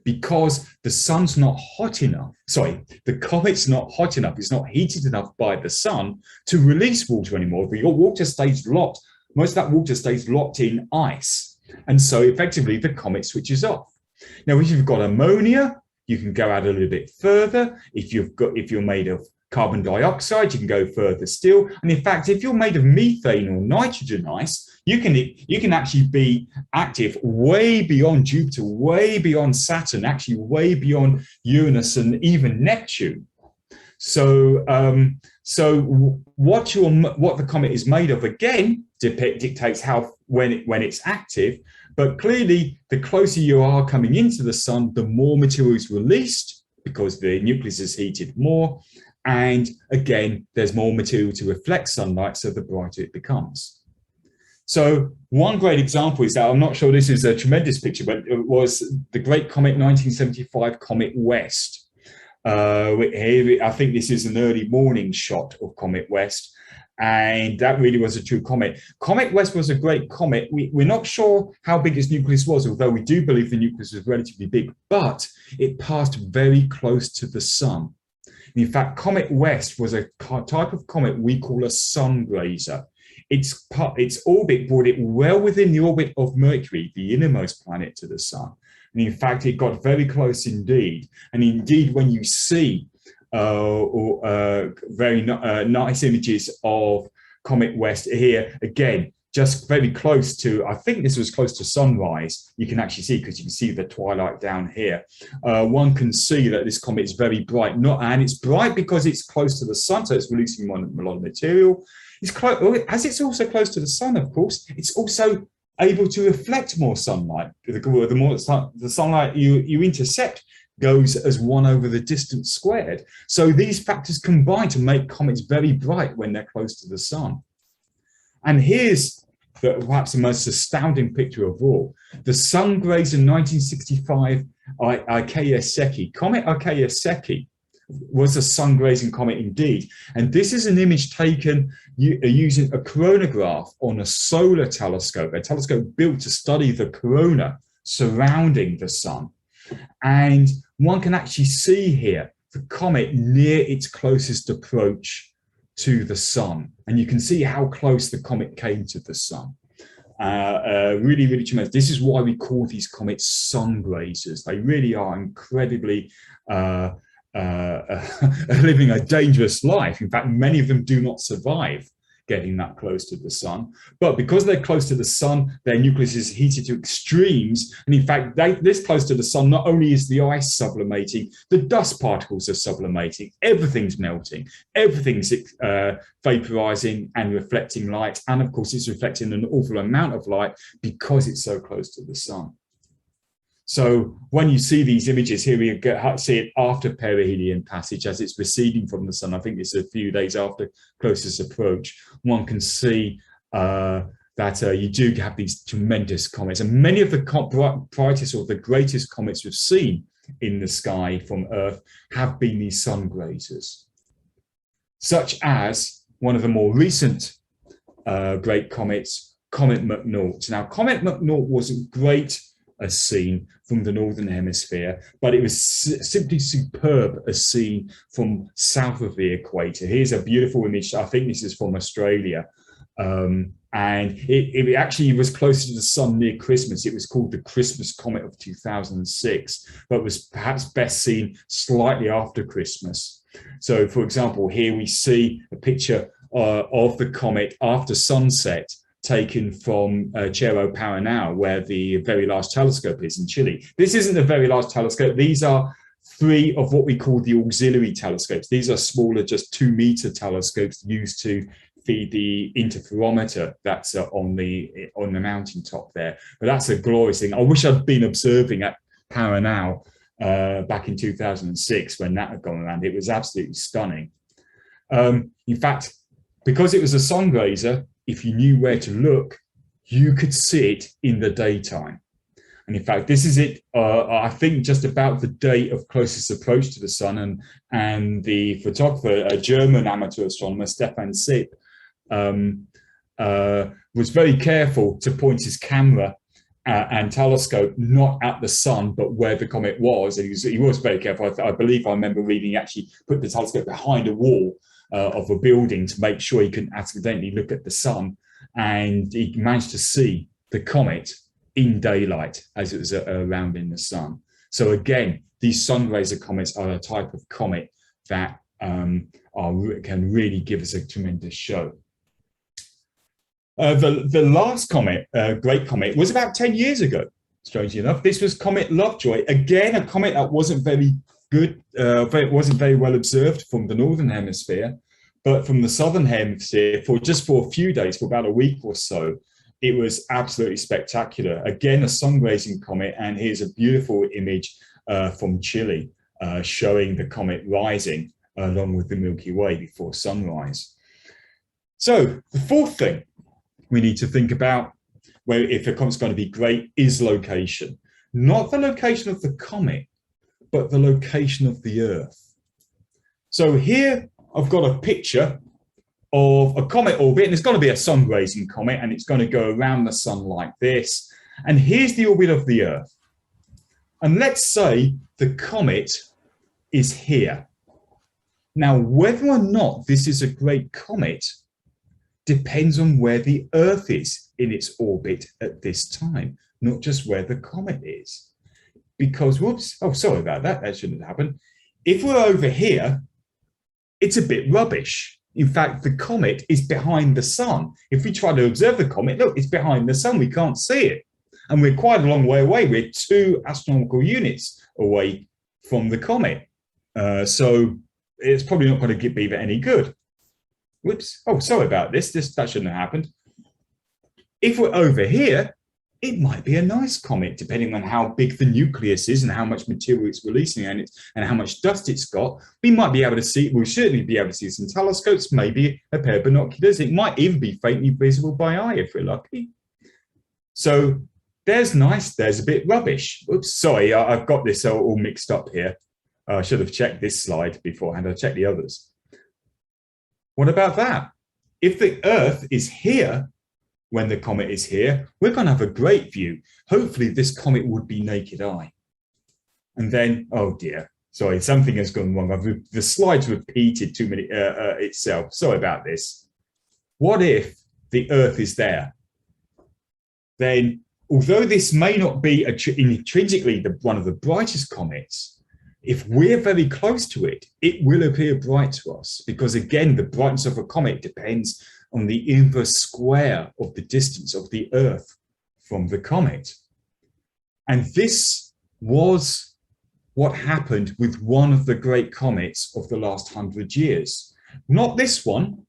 because the sun's not hot enough, the comet's not hot enough, it's not heated enough by the sun to release water anymore. Your water stays locked, most of that water stays locked in ice. And so effectively the comet switches off. Now, if you've got ammonia, you can go out a little bit further. If you're made of carbon dioxide, you can go further still. And in fact, if you're made of methane or nitrogen ice, you can actually be active way beyond Jupiter, way beyond Saturn, actually way beyond Uranus and even Neptune. So, what the comet is made of, again, dictates when it's active. But clearly, the closer you are coming into the sun, the more material is released because the nucleus is heated more. And again, there's more material to reflect sunlight, so the brighter it becomes. So one great example is that, I'm not sure this is a tremendous picture, but it was the great comet 1975 Comet West. Here, I think this is an early morning shot of Comet West, and that really was a true comet. Comet West was a great comet. We're not sure how big its nucleus was, although we do believe the nucleus was relatively big, but it passed very close to the sun. In fact, Comet West was a type of comet we call a sun grazer. Its orbit brought it well within the orbit of Mercury, the innermost planet to the sun. And in fact, it got very close indeed. And indeed, when you see very nice images of Comet West here, again, just very close to, I think this was close to sunrise, you can actually see, because you can see the twilight down here. One can see that this comet is very bright, and it's bright because it's close to the sun, so it's releasing a lot of material. As it's also close to the sun, of course, it's also able to reflect more sunlight. The more the sunlight you intercept goes as 1 over the distance squared. So these factors combine to make comets very bright when they're close to the sun. And here's perhaps the most astounding picture of all. The sun grazer 1965 Hyakutake. Comet Hyakutake was a sun-grazing comet indeed. And this is an image taken using a coronagraph on a solar telescope, a telescope built to study the corona surrounding the sun. And one can actually see here the comet near its closest approach to the sun. And you can see how close the comet came to the sun. Really, really tremendous. This is why we call these comets sun grazers. They really are incredibly living a dangerous life. In fact, many of them do not survive getting that close to the sun. But because they're close to the sun, their nucleus is heated to extremes. And in fact, this close to the sun, not only is the ice sublimating, the dust particles are sublimating, everything's melting, everything's vaporizing and reflecting light. And of course, it's reflecting an awful amount of light because it's so close to the sun. So when you see these images here, we see it after perihelion passage as it's receding from the sun. I think it's a few days after closest approach. One can see that you do have these tremendous comets. And many of the brightest or the greatest comets we've seen in the sky from Earth have been these sun grazers, such as one of the more recent great comets, Comet Mcnaught. Now, Comet Mcnaught wasn't great as seen from the northern hemisphere, but it was simply superb as seen from south of the equator. Here's a beautiful image. I think this is from Australia. And it actually was closer to the sun near Christmas. It was called the Christmas Comet of 2006, but was perhaps best seen slightly after Christmas. So, for example, here we see a picture of the comet after sunset, taken from Cerro Paranal, where the Very Large Telescope is in Chile. This isn't a Very Large Telescope. These are 3 of what we call the auxiliary telescopes. These are smaller, just 2-meter telescopes used to feed the interferometer that's on the mountaintop there. But that's a glorious thing. I wish I'd been observing at Paranal back in 2006 when that had gone around. It was absolutely stunning. In fact, because it was a sun grazer, if you knew where to look, you could see it in the daytime. And in fact, this is it, I think, just about the day of closest approach to the sun. And the photographer, a German amateur astronomer, Stefan Sipp, was very careful to point his camera and telescope not at the sun, but where the comet was. And he was very careful. I believe I remember reading he actually put the telescope behind a wall of a building to make sure he couldn't accidentally look at the sun, and he managed to see the comet in daylight as it was around in the sun. So again, these sun grazer comets are a type of comet that can really give us a tremendous show. The last comet, great comet, was about 10 years ago, strangely enough. This was Comet Lovejoy, again a comet that wasn't very good, it wasn't very well observed from the northern hemisphere, but from the southern hemisphere, for a few days, for about a week or so, it was absolutely spectacular. Again, a sun-grazing comet, and here's a beautiful image from Chile showing the comet rising along with the Milky Way before sunrise. So the fourth thing we need to think about, where if a comet's going to be great, is location. Not the location of the comet, but the location of the Earth. So here I've got a picture of a comet orbit, and it's going to be a sun-grazing comet, and it's going to go around the sun like this. And here's the orbit of the Earth. And let's say the comet is here. Now, whether or not this is a great comet depends on where the Earth is in its orbit at this time, not just where the comet is. Because, whoops, oh, sorry about that, that shouldn't have happened. If we're over here, it's a bit rubbish. In fact, the comet is behind the sun. If we try to observe the comet, look, it's behind the sun, we can't see it. And we're quite a long way away. We're 2 astronomical units away from the comet. So it's probably not going to be any good. Whoops, oh, sorry about this, that shouldn't have happened. If we're over here, it might be a nice comet, depending on how big the nucleus is and how much material it's releasing and how much dust it's got. We might be able to see, we'll certainly be able to see some telescopes, maybe a pair of binoculars. It might even be faintly visible by eye if we're lucky. So there's nice, there's a bit rubbish. Oops, sorry, I've got this all mixed up here. I should have checked this slide beforehand. I checked the others. What about that? If the Earth is here when the comet is here, we're going to have a great view. Hopefully this comet would be naked eye. And then, oh dear, sorry, something has gone wrong. The slide's repeated too many itself. Sorry about this. What if the Earth is there? Then, although this may not be intrinsically one of the brightest comets, if we're very close to it, it will appear bright to us, because again, the brightness of a comet depends on the inverse square of the distance of the Earth from the comet. And this was what happened with one of the great comets of the last 100 years. Not this one.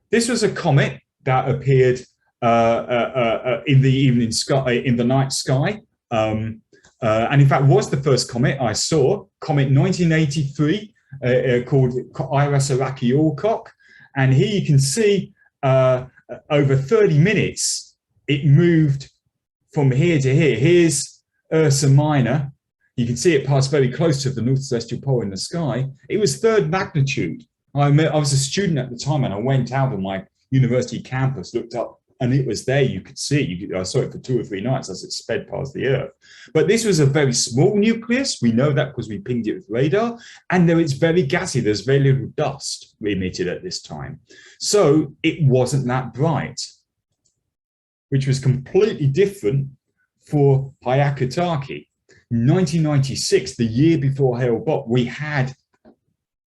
This was a comet that appeared in the evening sky, in the night sky. And in fact was the first comet I saw, Comet 1983, called Ursa. And here you can see over 30 minutes, it moved from here to here. Here's Ursa Miner. You can see it pass very close to the North Celestial Pole in the sky. It was third magnitude. I was a student at the time, and I went out on my university campus, looked up, and it was there. You could see. I saw it for 2 or 3 nights as it sped past the Earth. But this was a very small nucleus. We know that because we pinged it with radar. And though it's very gassy, there's very little dust emitted at this time. So it wasn't that bright, which was completely different for Hyakutake. In 1996, the year before Hale-Bopp, we had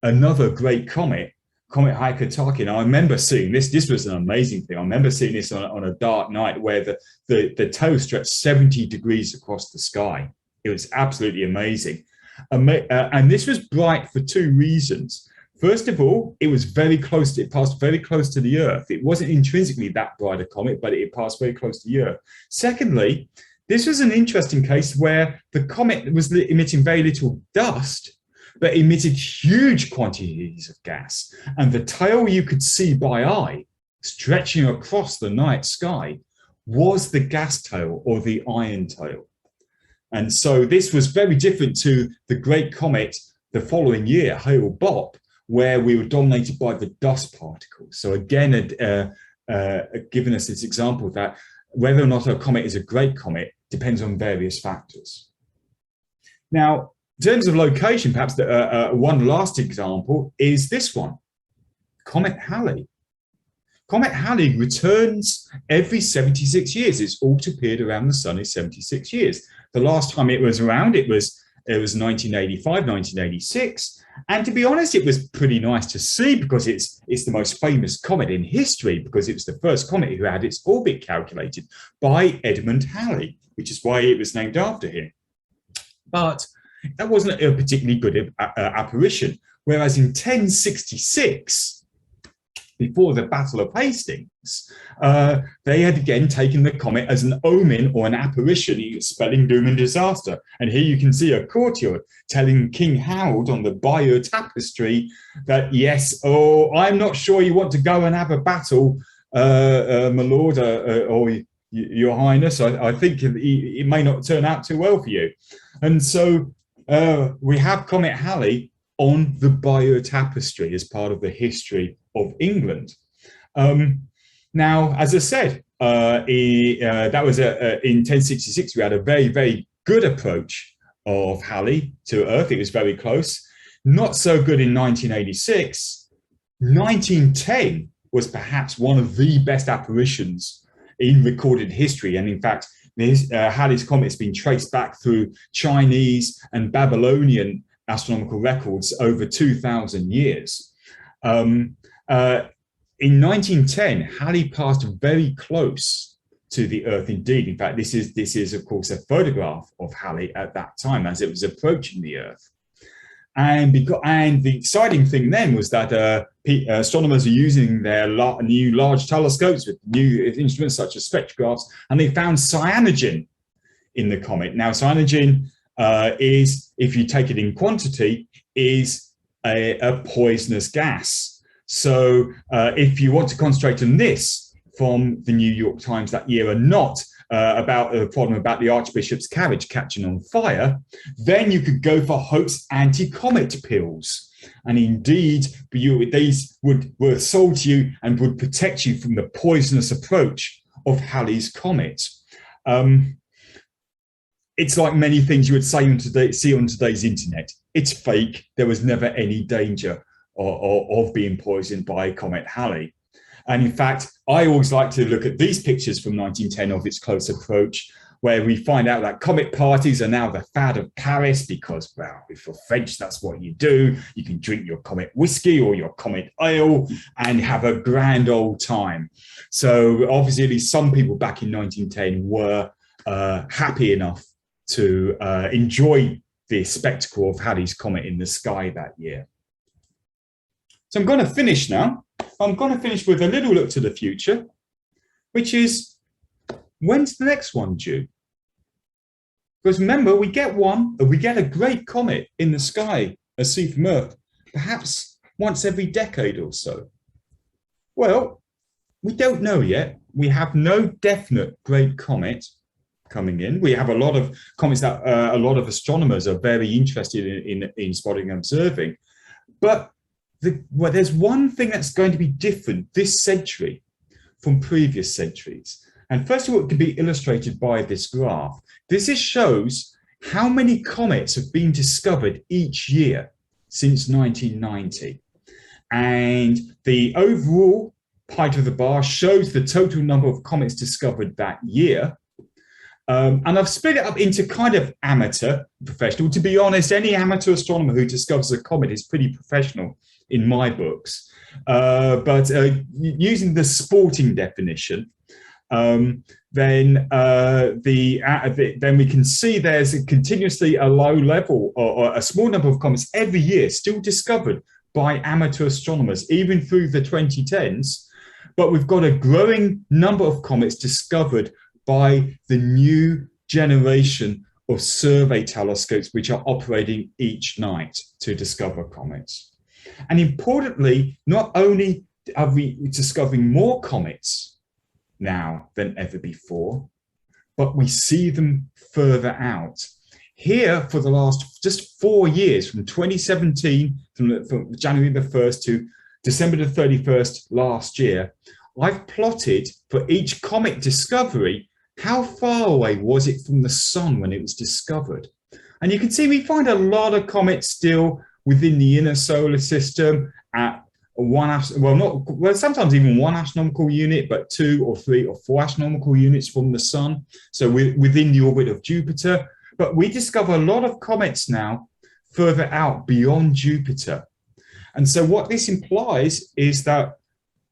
another great comet, Comet Hyakutake. And I remember seeing this. This was an amazing thing. I remember seeing this on a dark night where the tail stretched 70 degrees across the sky. It was absolutely amazing. And this was bright for 2 reasons. First of all, it was very close. It passed very close to the Earth. It wasn't intrinsically that bright a comet, but it passed very close to the Earth. Secondly, this was an interesting case where the comet was emitting very little dust, but emitted huge quantities of gas. And the tail you could see by eye, stretching across the night sky, was the gas tail or the iron tail. And so this was very different to the great comet the following year, Hale-Bopp, where we were dominated by the dust particles. So again, giving us this example that whether or not a comet is a great comet depends on various factors. Now, in terms of location, perhaps one last example is this one, Comet Halley. Comet Halley returns every 76 years. Its orbit appeared around the sun in 76 years. The last time it was around, it was 1985, 1986. And to be honest, it was pretty nice to see, because it's the most famous comet in history, because it was the first comet who had its orbit calculated by Edmund Halley, which is why it was named after him. But that wasn't a particularly good apparition. Whereas in 1066, before the Battle of Hastings, they had again taken the comet as an omen or an apparition, spelling doom and disaster. And here you can see a courtier telling King Harold on the Bayeux Tapestry that, yes, oh, I'm not sure you want to go and have a battle, my lord, or your highness. I think it may not turn out too well for you. And so we have Comet Halley on the Bayeux Tapestry as part of the history of England. Now, as I said, that was in 1066. We had a very, very good approach of Halley to Earth. It was very close. Not so good in 1986. 1910 was perhaps one of the best apparitions in recorded history. And in fact, Halley's comet has been traced back through Chinese and Babylonian astronomical records over 2,000 years. In 1910, Halley passed very close to the Earth indeed. In fact, this is of course a photograph of Halley at that time as it was approaching the Earth. And the exciting thing then was that astronomers are using their new large telescopes with new instruments such as spectrographs, and they found cyanogen in the comet. Now, cyanogen is, if you take it in quantity, is a poisonous gas. So if you want to concentrate on this from the New York Times that year and not about the problem about the Archbishop's carriage catching on fire, then you could go for Hope's anti-comet pills. And indeed, these were sold to you and would protect you from the poisonous approach of Halley's Comet. It's like many things you would see on today's internet. It's fake. There was never any danger of being poisoned by Comet Halley. And in fact, I always like to look at these pictures from 1910 of its close approach, where we find out that comet parties are now the fad of Paris because, well, if you're French, that's what you do. You can drink your comet whiskey or your comet ale and have a grand old time. So obviously, at least some people back in 1910 were happy enough to enjoy the spectacle of Halley's Comet in the sky that year. So I'm going to finish now. I'm going to finish with a little look to the future, which is, when's the next one due? Because remember, we get a great comet in the sky, as seen from Earth, perhaps once every decade or so. Well, we don't know yet. We have no definite great comet coming in. We have a lot of comets that a lot of astronomers are very interested in spotting and observing. But there's one thing that's going to be different this century from previous centuries. And first of all, it can be illustrated by this graph. This shows how many comets have been discovered each year since 1990. And the overall height of the bar shows the total number of comets discovered that year. And I've split it up into kind of amateur, professional. To be honest, any amateur astronomer who discovers a comet is pretty professional in my books. But using the sporting definition, then we can see there's continuously a low level or a small number of comets every year still discovered by amateur astronomers, even through the 2010s. But we've got a growing number of comets discovered by the new generation of survey telescopes, which are operating each night to discover comets. And importantly, not only are we discovering more comets now than ever before, but we see them further out. Here, for the last just 4 years, from 2017, from January the 1st to December the 31st last year, I've plotted for each comet discovery, how far away was it from the sun when it was discovered? And you can see we find a lot of comets still within the inner solar system at sometimes even one astronomical unit, but 2 or 3 or 4 astronomical units from the sun. So we're within the orbit of Jupiter. But we discover a lot of comets now further out beyond Jupiter. And so what this implies is that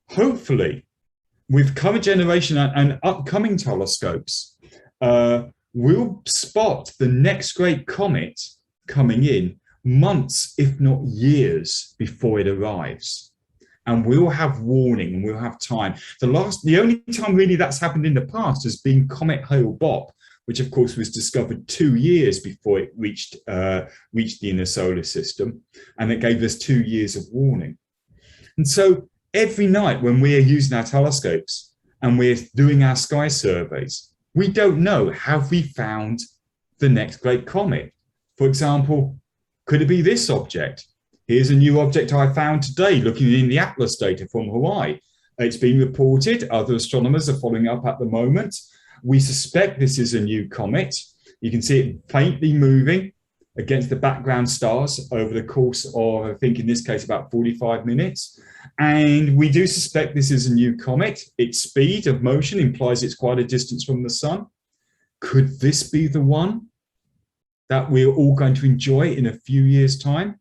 hopefully with current generation and upcoming telescopes, we'll spot the next great comet coming in months, if not years, before it arrives. And we'll have warning and we'll have time. The only time really that's happened in the past has been Comet Hale-Bopp, which of course was discovered 2 years before it reached the inner solar system. And it gave us 2 years of warning. And so every night when we're using our telescopes and we're doing our sky surveys, we don't know, have we found the next great comet? For example, could it be this object? Here's a new object I found today looking in the Atlas data from Hawaii. It's been reported. Other astronomers are following up at the moment. We suspect this is a new comet. You can see it faintly moving against the background stars over the course of, I think in this case, about 45 minutes. And we do suspect this is a new comet. Its speed of motion implies it's quite a distance from the sun. Could this be the one that we're all going to enjoy in a few years' time?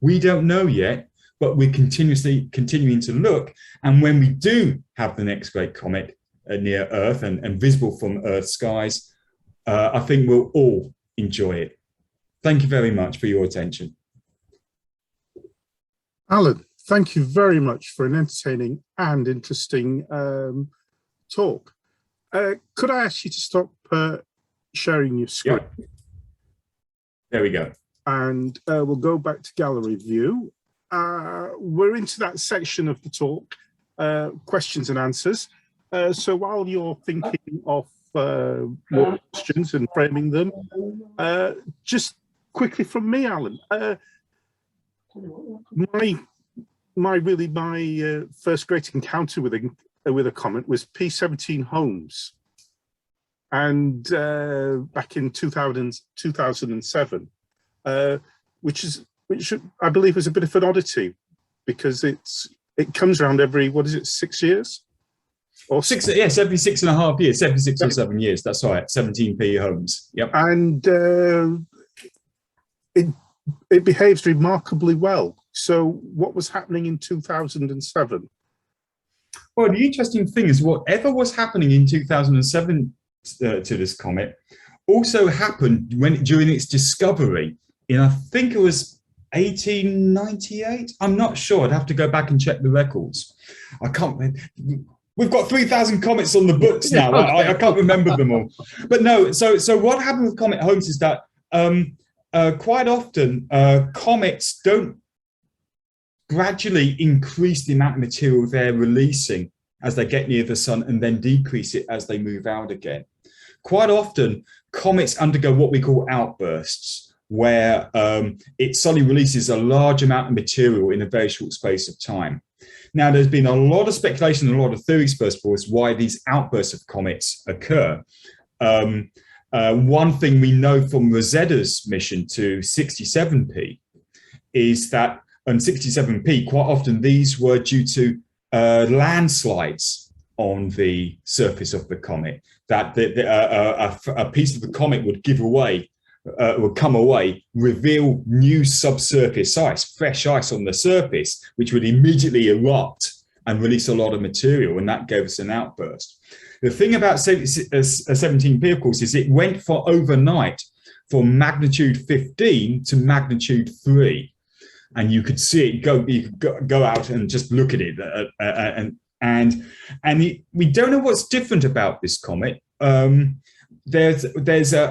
We don't know yet, but we're continuing to look. And when we do have the next great comet near Earth and visible from Earth's skies, I think we'll all enjoy it. Thank you very much for your attention. Alan, thank you very much for an entertaining and interesting talk. Could I ask you to stop sharing your screen? Yep. There we go. And we'll go back to gallery view. We're into that section of the talk, questions and answers. So while you're thinking of your questions and framing them, just quickly from me, Alan, my first great encounter with a comet was P17 Holmes, and back in 2007, which I believe was a bit of an oddity, because it comes around every, what is it, 6 years? Or six, yes, every 6.5 years, 76 or 7 years. That's right, 17P Holmes. Yep. And it behaves remarkably well. So what was happening in 2007? Well, the interesting thing is whatever was happening in 2007 to this comet also happened during its discovery in, I think it was 1898. I'm not sure. I'd have to go back and check the records. I can't. We've got 3,000 comets on the books now. I can't remember them all. But no. So what happened with Comet Holmes is that quite often comets don't gradually increase the amount of material they're releasing as they get near the sun and then decrease it as they move out again. Quite often, comets undergo what we call outbursts, where it suddenly releases a large amount of material in a very short space of time. Now, there's been a lot of speculation and a lot of theories, first of all, as why these outbursts of comets occur. One thing we know from Rosetta's mission to 67P is that on 67P, quite often these were due to landslides on the surface of the comet, that a piece of the comet would come away, reveal new subsurface ice, fresh ice on the surface, which would immediately erupt and release a lot of material, and that gave us an outburst. The thing about 17P, of course, is it went for overnight from magnitude 15 to magnitude 3. And you could see it go. You could go out and just look at it, we don't know what's different about this comet. There's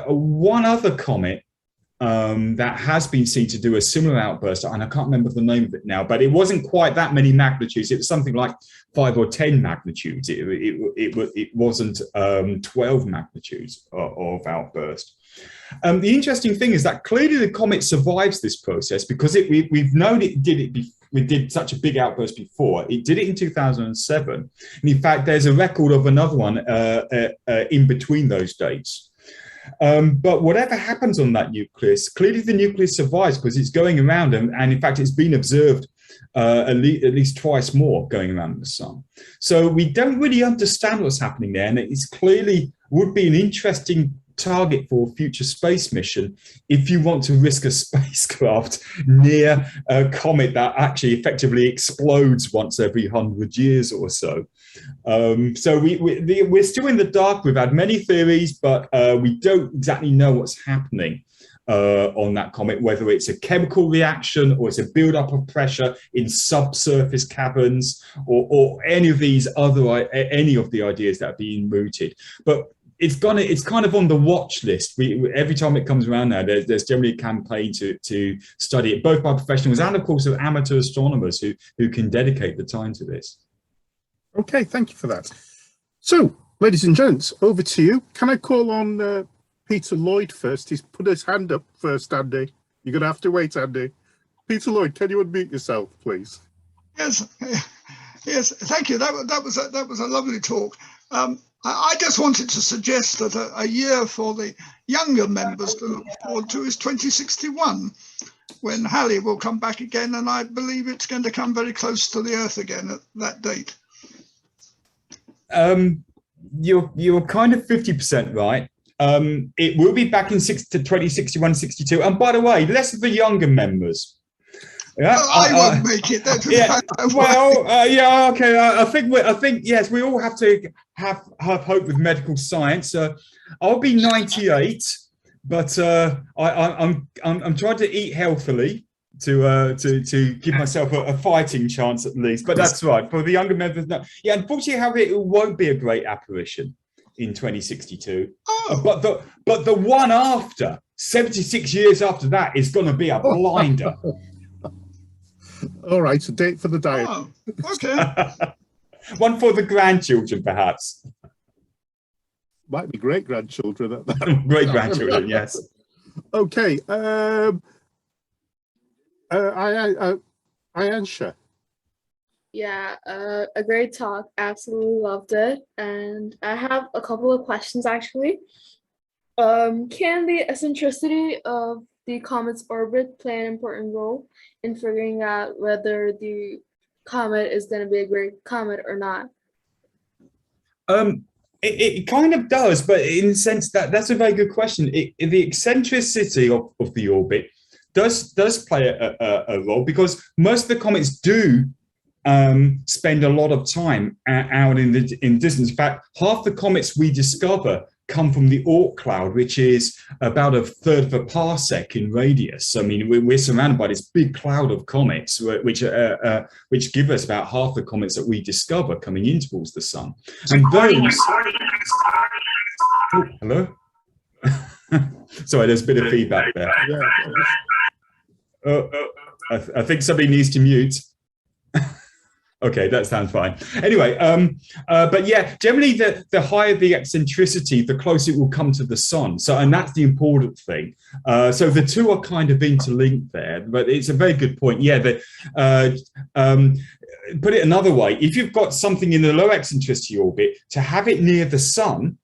one other comet that has been seen to do a similar outburst, and I can't remember the name of it now, but it wasn't quite that many magnitudes. It was something like 5 or 10 magnitudes. It wasn't 12 magnitudes of outburst. The interesting thing is that clearly the comet survives this process, because we've known it did such a big outburst before. It did it in 2007. And in fact, there's a record of another one in between those dates. But whatever happens on that nucleus, clearly the nucleus survives because it's going around, and in fact, it's been observed at least twice more going around the sun. So we don't really understand what's happening there, and it's clearly would be an interesting target for a future space mission if you want to risk a spacecraft near a comet that actually effectively explodes once every 100 years or so. So we're still in the dark. We've had many theories, but we don't exactly know what's happening on that comet, whether it's a chemical reaction or it's a buildup of pressure in subsurface caverns, or any of the ideas that are being mooted. But it's kind of on the watch list. Every time it comes around now, there's generally a campaign to study it, both by professionals and, of course, of amateur astronomers who can dedicate the time to this. Okay, thank you for that. So, ladies and gents, over to you. Can I call on Peter Lloyd first? He's put his hand up first, Andy. You're going to have to wait, Andy. Peter Lloyd, can you unmute yourself, please? Yes, thank you. That was a lovely talk. I just wanted to suggest that a year for the younger members to look forward to is 2061, when Halley will come back again, and I believe it's going to come very close to the Earth again at that date. You're kind of 50% right. It will be back in 2061, 62. And by the way, less of the younger members. Yeah, I won't make it. Yeah, well, yeah, okay. I think yes, we all have to have hope with medical science. I'll be 98, but I'm trying to eat healthily to give myself a fighting chance at least. But that's right. For the younger members, no. Yeah, unfortunately, however, it won't be a great apparition in 2062. Oh. But the one after, 76 years after that, is going to be a blinder. All right, a date for the diary. Oh, okay. One for the grandchildren, perhaps. Might be great grandchildren at that. Great grandchildren, yes. Okay. Ayansha. Yeah, a great talk. Absolutely loved it. And I have a couple of questions actually. Can the eccentricity of the comet's orbit play an important role in figuring out whether the comet is going to be a great comet or not? It kind of does, but in the sense that's a very good question. The eccentricity of the orbit does play a role, because most of the comets do spend a lot of time out in distance. In fact, half the comets we discover come from the Oort cloud, which is about 1/3 of a parsec in radius. I mean, we're surrounded by this big cloud of comets, which give us about half the comets that we discover coming in towards the sun. And those... Oh, hello? Sorry, there's a bit of feedback there. I think somebody needs to mute. Okay, that sounds fine. Anyway, but yeah, generally the higher the eccentricity, the closer it will come to the sun. So, and that's the important thing. So the two are kind of interlinked there, but it's a very good point. Yeah, put it another way, if you've got something in the low eccentricity orbit, to have it near the sun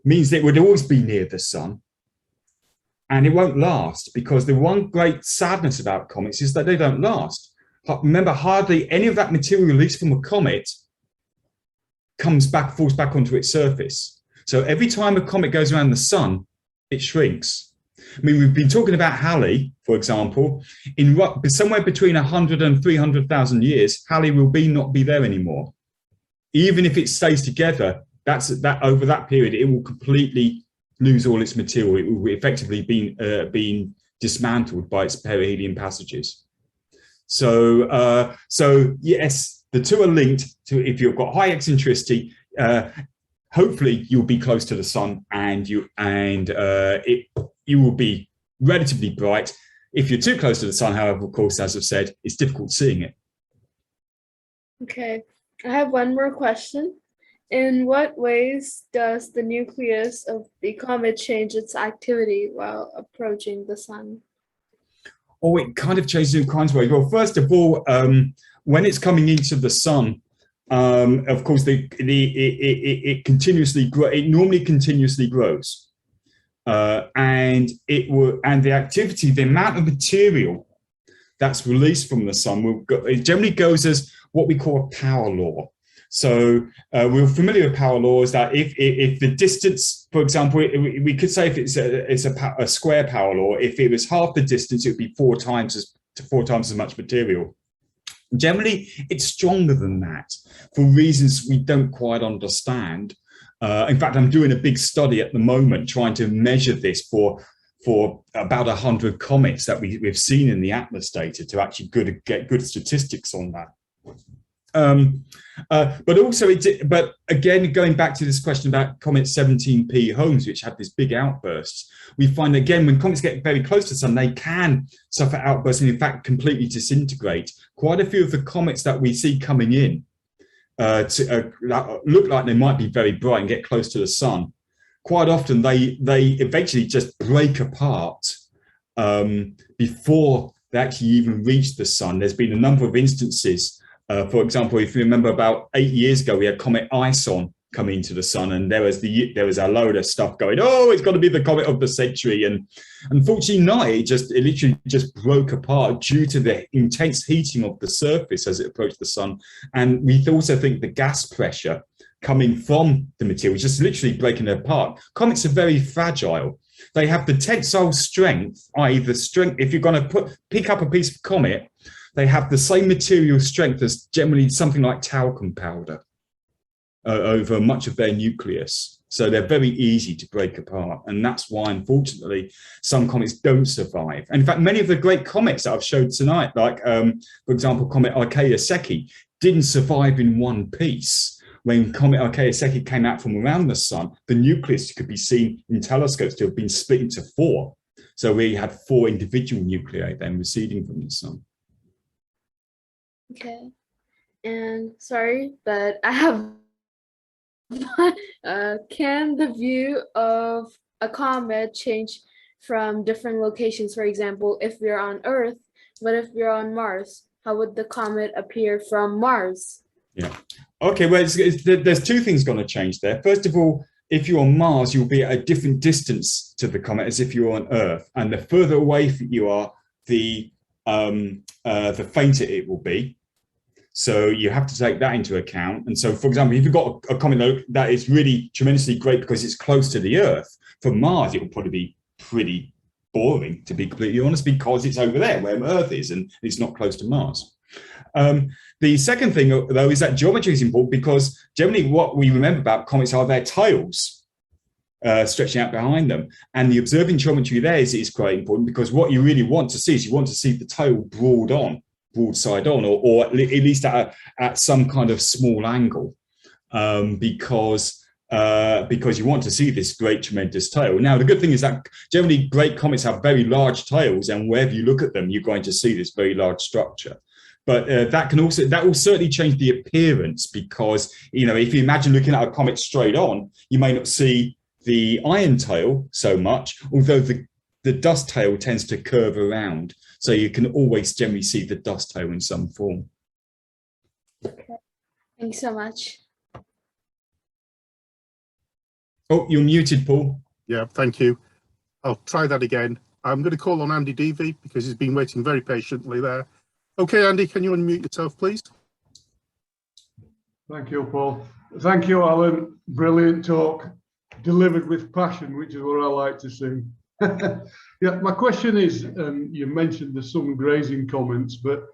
means that it would always be near the sun. And it won't last, because the one great sadness about comets is that they don't last. Remember, hardly any of that material released from a comet falls back onto its surface. So every time a comet goes around the sun, it shrinks. I mean, we've been talking about Halley, for example. In somewhere between 100 and 300,000 years, Halley will not be there anymore. Even if it stays together, over that period, it will completely lose all its material. It will effectively be dismantled by its perihelion passages. So yes, the two are linked. To if you've got high eccentricity, hopefully you'll be close to the sun, and you will be relatively bright. If you're too close to the sun, however, of course, as I've said, it's difficult seeing it. Okay, I have one more question. In what ways does the nucleus of the comet change its activity while approaching the sun? Oh, it kind of changes in kinds of ways. Well, first of all, when it's coming into the sun, of course, it continuously it normally continuously grows, and the activity, the amount of material that's released from the sun it generally goes as what we call a power law. So we're familiar with power laws that if the distance, for example, we could say if it's a square power law, if it was half the distance, it would be four times as much material. Generally, it's stronger than that for reasons we don't quite understand. In fact, I'm doing a big study at the moment trying to measure this for about 100 comets that we've seen in the Atlas data to actually get good statistics on that. But again, going back to this question about Comet 17P Holmes, which had this big outbursts, we find again when comets get very close to the sun, they can suffer outbursts and in fact completely disintegrate. Quite a few of the comets that we see coming in look like they might be very bright and get close to the sun. Quite often they eventually just break apart before they actually even reach the sun. There's been a number of instances. For example, if you remember about 8 years ago, we had Comet Ison come into the sun, and there was a load of stuff going, oh, it's got to be the comet of the century. And unfortunately not, it literally just broke apart due to the intense heating of the surface as it approached the sun. And we also think the gas pressure coming from the material just literally breaking it apart. Comets are very fragile. They have the tensile strength, i.e. the strength, if you're going to pick up a piece of comet, they have the same material strength as generally something like talcum powder. over much of their nucleus. So they're very easy to break apart. And that's why, unfortunately, some comets don't survive. And in fact, many of the great comets that I've showed tonight, like, for example, Comet Hyakutake, didn't survive in one piece. When Comet Hyakutake came out from around the sun, the nucleus could be seen in telescopes to have been split into 4. So we had 4 individual nuclei then receding from the sun. Okay. And sorry, but I have can the view of a comet change from different locations? For example, if we're on Earth, but if we're on Mars, how would the comet appear from Mars? Yeah. Okay, well, there's 2 things going to change there. First of all, if you're on Mars, you'll be at a different distance to the comet as if you're on Earth. And the further away you are, the fainter it will be. So you have to take that into account. And so, for example, if you've got a comet that is really tremendously great because it's close to the Earth, for Mars, it will probably be pretty boring, to be completely honest, because it's over there where Earth is and it's not close to Mars. The second thing, though, is that geometry is important because generally what we remember about comets are their tails stretching out behind them. And the observing geometry there is quite important because what you really want to see is you want to see the tail broadside on, or at least at some kind of small angle, because you want to see this great, tremendous tail. Now, the good thing is that generally great comets have very large tails, and wherever you look at them, you're going to see this very large structure. But that will certainly change the appearance because, you know, if you imagine looking at a comet straight on, you may not see the iron tail so much, although the dust tail tends to curve around. So you can always generally see the dust tail in some form. Okay. Thanks so much. Oh, you're muted, Paul. Yeah, thank you. I'll try that again. I'm going to call on Andy Devey because he's been waiting very patiently there. Okay, Andy, can you unmute yourself, please? Thank you, Paul. Thank you, Alan. Brilliant talk, delivered with passion, which is what I like to see. Yeah, my question is, you mentioned the sun grazing comets, but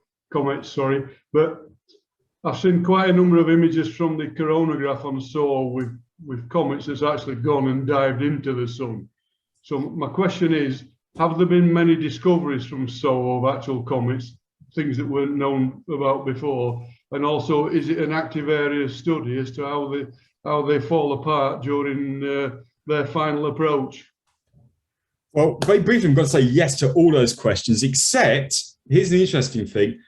I've seen quite a number of images from the coronagraph on SOHO with comets that's actually gone and dived into the sun. So my question is, have there been many discoveries from SOHO of actual comets, things that weren't known about before? And also, is it an active area of study as to how they fall apart during their final approach? Well, very briefly, I'm going to say yes to all those questions, except here's the interesting thing.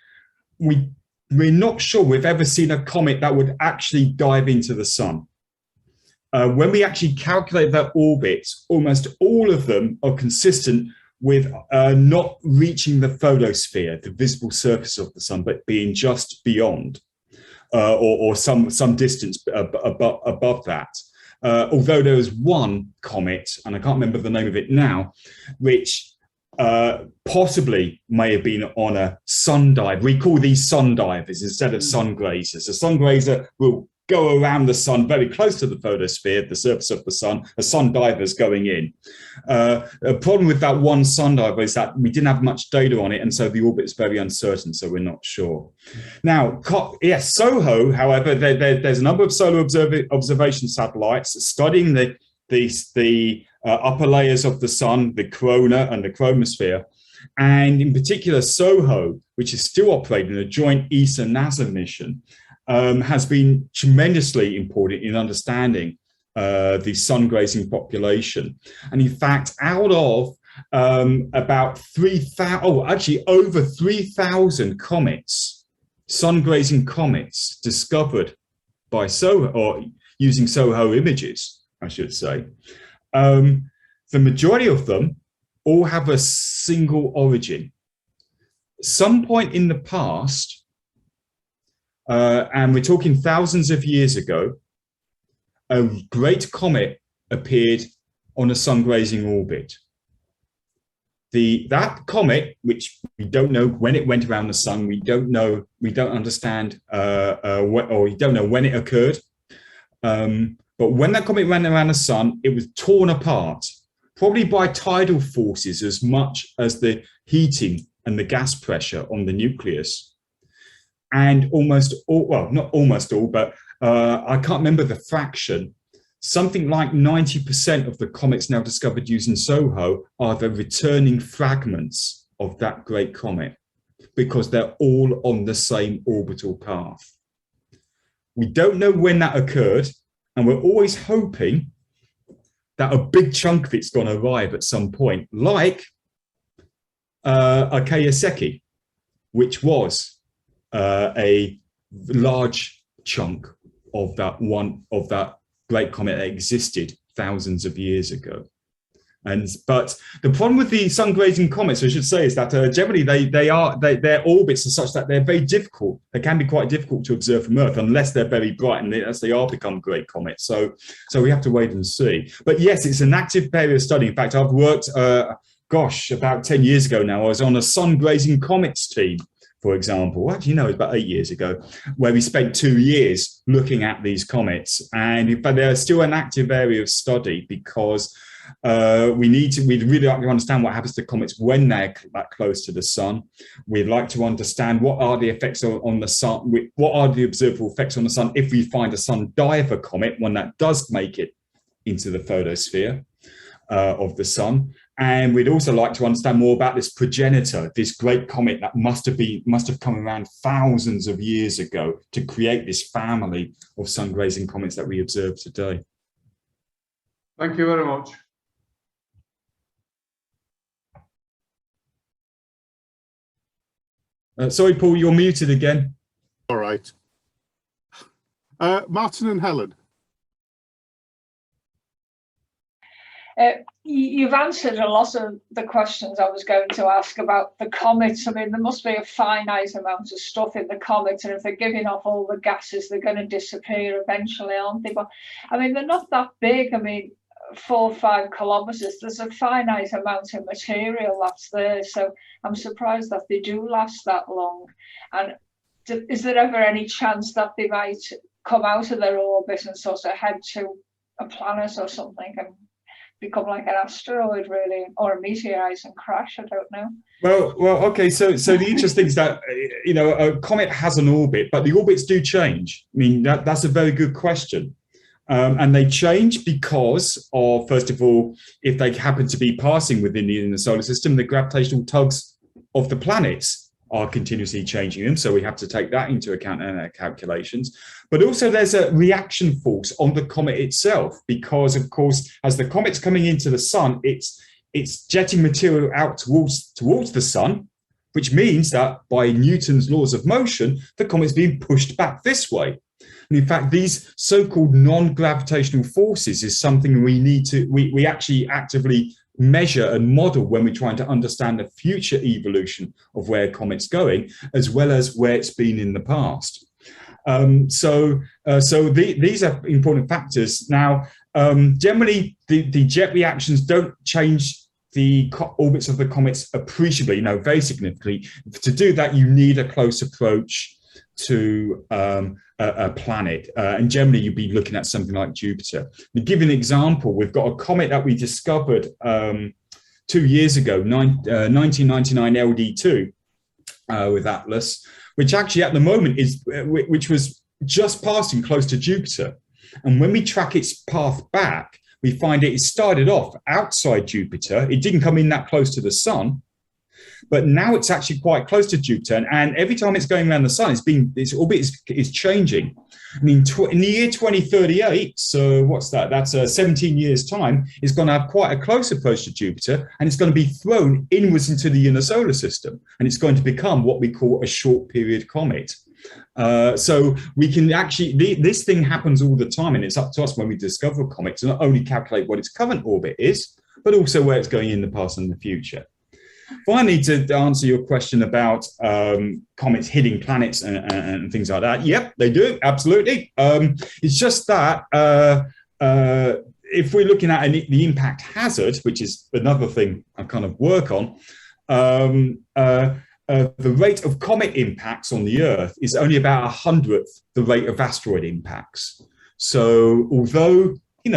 We're not sure we've ever seen a comet that would actually dive into the sun. When we actually calculate their orbits, almost all of them are consistent with not reaching the photosphere, the visible surface of the sun, but being just beyond or some distance above that. Although there was one comet, and I can't remember the name of it now, which possibly may have been on a sun dive. We call these sun divers instead of sun grazers. A sun grazer will go around the sun very close to the photosphere, the surface of the sun. A sun diver is going in. A problem with that one sun diver is that we didn't have much data on it, and so the orbit is very uncertain, so we're not sure. Now, yes, SOHO, however, there's a number of solar observation satellites studying the upper layers of the sun, the corona and the chromosphere, and in particular SOHO, which is still operating, a joint ESA-NASA mission, has been tremendously important in understanding the sun grazing population. And in fact, out of about 3,000, actually over 3,000 comets, sun grazing comets discovered by SOHO, or using SOHO images, I should say, the majority of them all have a single origin. Some point in the past, and we're talking thousands of years ago, a great comet appeared on a sun-grazing orbit. That comet, which we don't know when it went around the sun, we don't understand, or we don't know when it occurred. But when that comet ran around the sun, it was torn apart, probably by tidal forces as much as the heating and the gas pressure on the nucleus. And almost all, well, not almost all, but I can't remember the fraction, something like 90% of the comets now discovered using SOHO are the returning fragments of that great comet, because they're all on the same orbital path. We don't know when that occurred, and we're always hoping that a big chunk of it's going to arrive at some point, like Hyakutake, which was a large chunk of that great comet that existed thousands of years ago. But the problem with the sun-grazing comets, I should say, is that generally their orbits are such that they're very difficult. They can be quite difficult to observe from Earth unless they're very bright and as they are become great comets. So we have to wait and see. But yes, it's an active area of study. In fact, I've worked, about 10 years ago now, I was on a sun-grazing comets team, for example. Actually, no, it was about 8 years ago, where we spent 2 years looking at these comets. And but they're still an active area of study because we'd really like to understand what happens to comets when they're that close to the sun. We'd like to understand what are the effects on the sun, what are the observable effects on the sun if we find a sun diver comet, one that does make it into the photosphere of the sun. And we'd also like to understand more about this progenitor, this great comet that must have come around thousands of years ago to create this family of sun-grazing comets that we observe today. Thank you very much. Sorry, Paul, you're muted again. All right. Martin and Helen. You've answered a lot of the questions I was going to ask about the comets. I mean, there must be a finite amount of stuff in the comets, and if they're giving off all the gases, they're going to disappear eventually, aren't they? But I mean, they're not that big. I mean, 4 or 5 kilometers, there's a finite amount of material that's there. So I'm surprised that they do last that long. And is there ever any chance that they might come out of their orbit and sort of head to a planet or something and become like an asteroid, really, or a meteorite and crash? I don't know. Well, okay. So the interesting thing is that a comet has an orbit, but the orbits do change. I mean, that's a very good question. And they change because of, first of all, if they happen to be passing within the solar system, the gravitational tugs of the planets are continuously changing them. So we have to take that into account in our calculations. But also there's a reaction force on the comet itself, because, of course, as the comet's coming into the sun, it's jetting material out towards the sun, which means that by Newton's laws of motion, the comet's being pushed back this way. And in fact, these so-called non-gravitational forces is something we actually actively measure and model when we're trying to understand the future evolution of where a comet's going, as well as where it's been in the past. So these are important factors. Now, generally, the jet reactions don't change the orbits of the comets appreciably, very significantly. To do that, you need a close approach to a planet, and generally you'd be looking at something like Jupiter. To give you an example, we've got a comet that we discovered 2 years ago, 1999 LD2 with Atlas, which actually at the moment which was just passing close to Jupiter. And when we track its path back, we find it started off outside Jupiter. It didn't come in that close to the sun, but now it's actually quite close to Jupiter. And every time it's going around the sun, its orbit is changing. I mean, in the year 2038, so what's that? That's 17 years' time, it's going to have quite a close approach to Jupiter, and it's going to be thrown inwards into the inner solar system. And it's going to become what we call a short period comet. So we can actually, this thing happens all the time, and it's up to us when we discover a comet to not only calculate what its current orbit is, but also where it's going in the past and the future. Finally, to answer your question about comets hitting planets and things like that, yep, they do, absolutely. It's just that if we're looking at the impact hazard, which is another thing I kind of work on, the rate of comet impacts on the Earth is only about 100th the rate of asteroid impacts. So although, we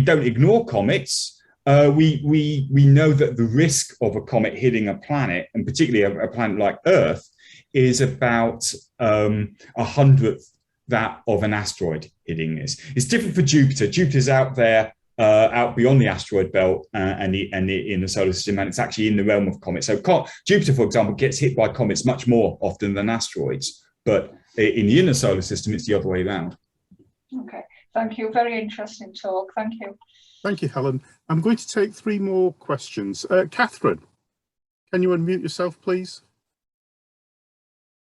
don't ignore comets, we know that the risk of a comet hitting a planet, and particularly a planet like Earth, is about 100th that of an asteroid hitting this. It's different for Jupiter. Jupiter's out there, out beyond the asteroid belt and in the solar system, and it's actually in the realm of comets. So Jupiter, for example, gets hit by comets much more often than asteroids, but in the inner solar system, it's the other way around. Okay, thank you. Very interesting talk. Thank you. Thank you, Helen. I'm going to take 3 more questions. Catherine, can you unmute yourself, please?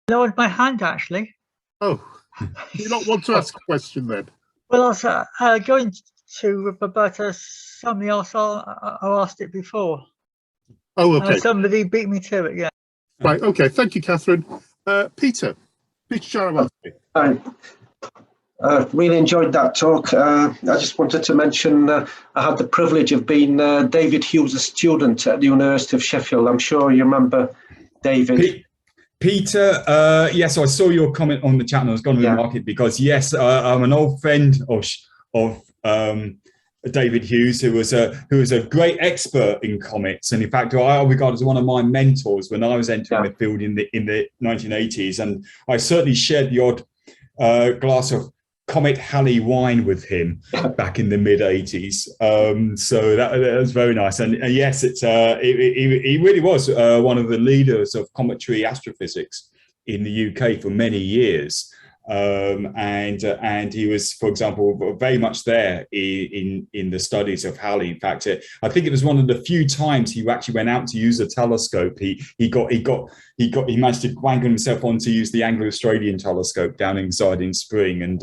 Lowered my hand, actually. Oh, do you not want to ask a question then? Well, I was going to Roberta. Somebody else I asked it before. Oh, okay. Somebody beat me to it, yeah. Right, okay. Thank you, Catherine. Peter Charabansi. Hi. Really enjoyed that talk. I just wanted to mention I had the privilege of being David Hughes' student at the University of Sheffield. I'm sure you remember David. Peter, yes, I saw your comment on the chat and I was going to remark it because, yes, I'm an old friend of David Hughes, who was a great expert in comets, and in fact, I regard as one of my mentors when I was entering the field in the 1980s, and I certainly shared the odd glass of Comet Halley wine with him back in the mid 80s. So that was very nice. And yes, he really was one of the leaders of cometary astrophysics in the UK for many years. And he was, for example, very much there in the studies of Halley. In fact, I think it was one of the few times he actually went out to use a telescope. He managed to wangle himself on to use the Anglo-Australian telescope down in Spring. And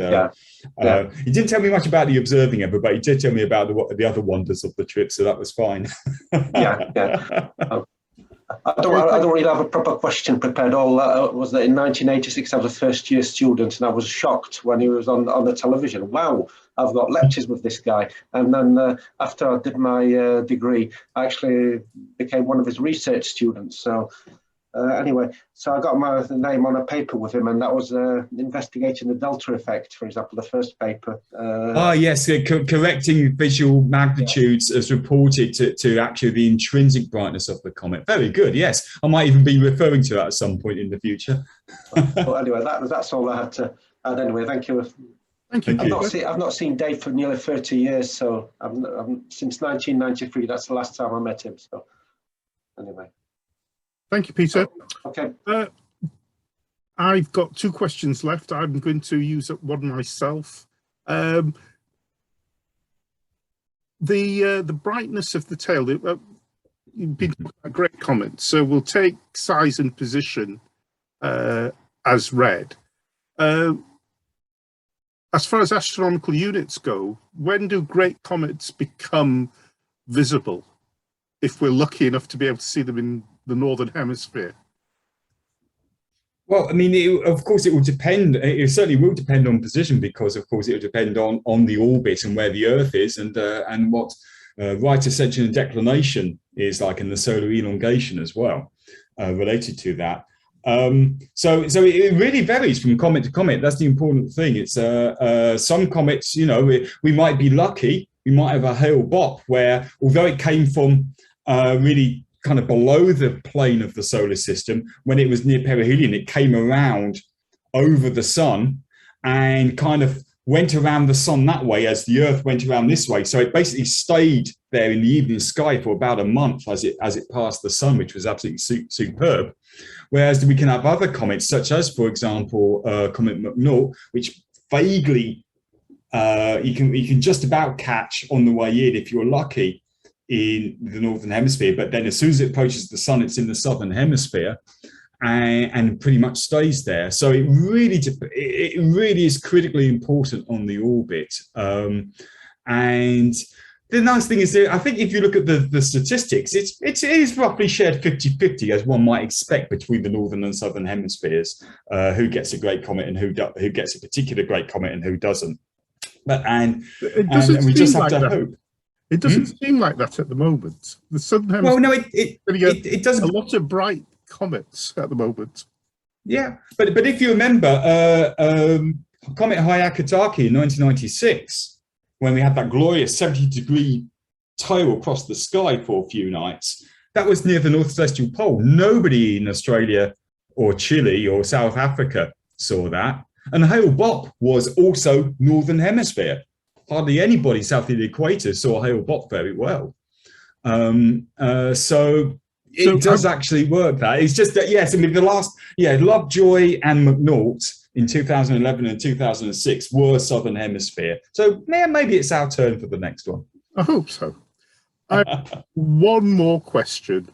he didn't tell me much about the observing ever, but he did tell me about the other wonders of the trip. So that was fine. I don't really have a proper question prepared. All that was that in 1986 I was a first-year student, and I was shocked when he was on the television. Wow, I've got lectures with this guy. And then after I did my degree, I actually became one of his research students. So anyway, so I got my name on a paper with him, and that was investigating the delta effect, for example, the first paper. Yes, correcting visual magnitudes as reported to actually the intrinsic brightness of the comet. Very good, yes. I might even be referring to that at some point in the future. Well, anyway, that's all I had to add. Anyway, thank you. Thank you. I've not seen Dave for nearly 30 years, so since 1993, that's the last time I met him. So anyway. Thank you, Peter. Okay. I've got 2 questions left. I'm going to use one myself. The brightness of the tail, you've been a great comment. So we'll take size and position as read. As far as astronomical units go, when do great comets become visible, if we're lucky enough to be able to see them in the northern hemisphere? Well, I mean, of course, it will depend. It certainly will depend on position, because, of course, it will depend on the orbit and where the Earth is, and what right ascension and declination is like, and the solar elongation as well, related to that. So it really varies from comet to comet. That's the important thing. It's some comets, you know, we might be lucky. We might have a Hale-Bopp where, although it came from really kind of below the plane of the solar system, when it was near perihelion, it came around over the sun and kind of went around the sun that way as the Earth went around this way. So it basically stayed there in the evening sky for about a month as it passed the sun, which was absolutely superb. Whereas we can have other comets, such as, for example, Comet Mcnaught, which vaguely you can just about catch on the way in if you're lucky in the northern hemisphere, but then as soon as it approaches the sun, it's in the southern hemisphere, and pretty much stays there. So it really is critically important on the orbit. And the nice thing is that I think if you look at the statistics, it is roughly shared 50-50, as one might expect, between the northern and southern hemispheres, who gets a great comet and who gets a particular great comet and who doesn't. But and we just have to hope. It doesn't seem like that at the moment. The southern hemisphere. Well, no, it doesn't. A lot of bright comets at the moment. Yeah, but if you remember, Comet Hyakutake in 1996, when we had that glorious 70-degree tail across the sky for a few nights, that was near the North Celestial Pole. Nobody in Australia or Chile or South Africa saw that. And Hale-Bopp was also Northern Hemisphere. Hardly anybody south of the equator saw Hale-Bopp very well. So it does actually work. That it's just that, yes, I mean, the last, Lovejoy and Mcnaught in 2011 and 2006 were Southern Hemisphere. So maybe it's our turn for the next one. I hope so. One more question.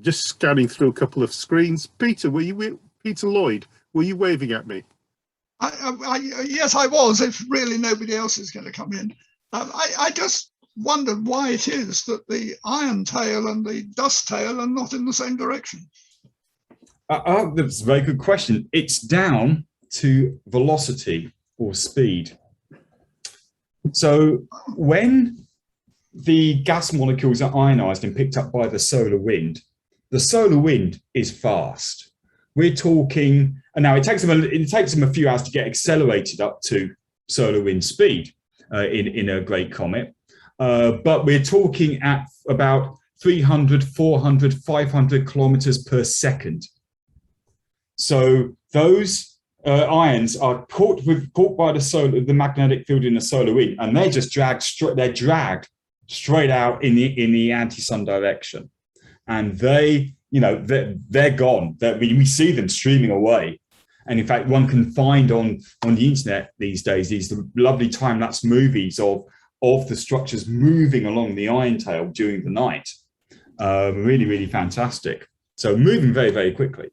Just scanning through a couple of screens. Peter, Peter Lloyd, were you waving at me? Yes, I was, if really nobody else is going to come in. I just wondered why it is that the iron tail and the dust tail are not in the same direction. That's a very good question. It's down to velocity or speed. So when the gas molecules are ionized and picked up by the solar wind is fast. We're talking, and now it takes them a few hours to get accelerated up to solar wind speed in a great comet, but we're talking at about 300, 400, 500 kilometers per second. So those ions are caught by the magnetic field in the solar wind, and they're just dragged straight out in the anti-sun direction, and they're gone. We see them streaming away, and in fact, one can find on the internet these days these lovely time-lapse movies of the structures moving along the iron tail during the night. Really, really fantastic. So moving very, very quickly.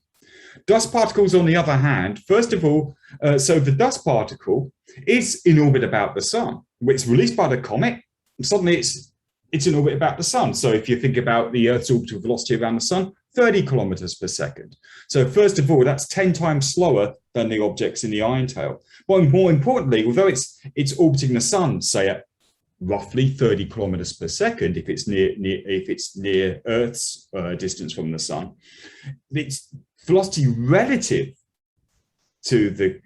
Dust particles, on the other hand, first of all, so the dust particle is in orbit about the sun. It's released by the comet, and suddenly it's in orbit about the sun. So if you think about the Earth's orbital velocity around the sun, 30 kilometers per second. So first of all, that's 10 times slower than the objects in the iron tail. But more importantly, although it's orbiting the sun, say at roughly 30 kilometers per second, if it's near Earth's distance from the sun, its velocity relative to the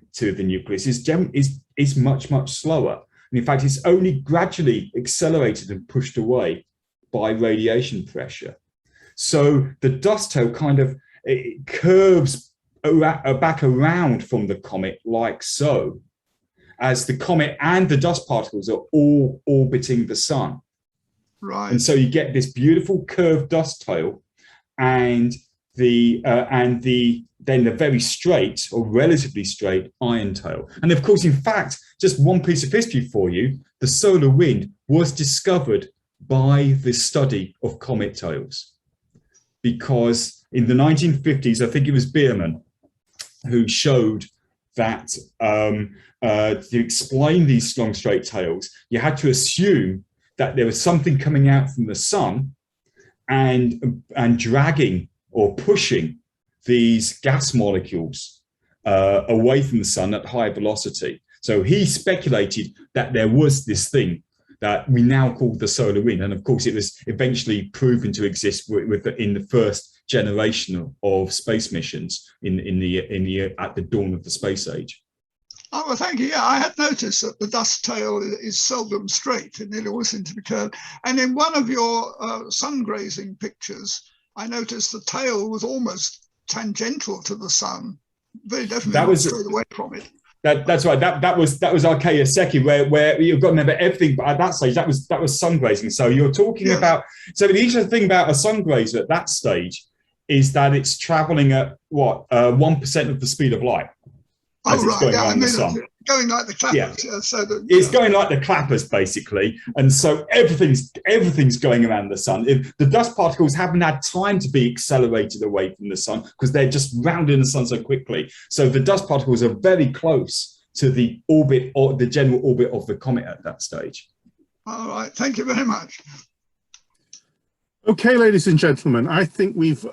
nucleus is much slower. And in fact, it's only gradually accelerated and pushed away by radiation pressure. So the dust tail kind of curves back around from the comet like so, as the comet and the dust particles are all orbiting the sun. Right. And so you get this beautiful curved dust tail, and then the very straight or relatively straight iron tail. And of course, in fact, just one piece of history for you, the solar wind was discovered by the study of comet tails, because in the 1950s, I think it was Biermann who showed that to explain these long straight tails, you had to assume that there was something coming out from the sun and dragging or pushing these gas molecules away from the sun at high velocity. So he speculated that there was this thing that we now call the solar wind, and of course it was eventually proven to exist in the first generation of space missions at the dawn of the space age. Oh, well, thank you. Yeah, I had noticed that the dust tail is seldom straight. It nearly always seems to be curved. And in one of your sun grazing pictures, I noticed the tail was almost tangential to the sun. Very definitely not straight away from it. That's right. That was Archaeus Secchi, where you've got to remember everything. But at that stage, that was sun grazing. So you're talking about. So the interesting thing about a sun grazer at that stage is that it's traveling at what 1% of the speed of light. As it's going around the sun. Going like the clappers. Yeah. So that, it's going like the clappers, basically. And so everything's going around the sun. The dust particles haven't had time to be accelerated away from the sun because they're just rounding the sun so quickly. So the dust particles are very close to the orbit or the general orbit of the comet at that stage. All right. Thank you very much. Okay, ladies and gentlemen, I think we've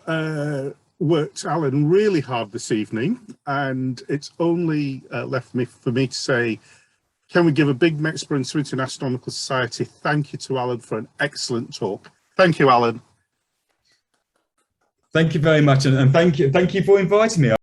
worked Alan really hard this evening, and it's only left for me to say, can we give a big Mexperience to International Society? Thank you to Alan for an excellent talk. Thank you, Alan. Thank you very much, and thank you for inviting me.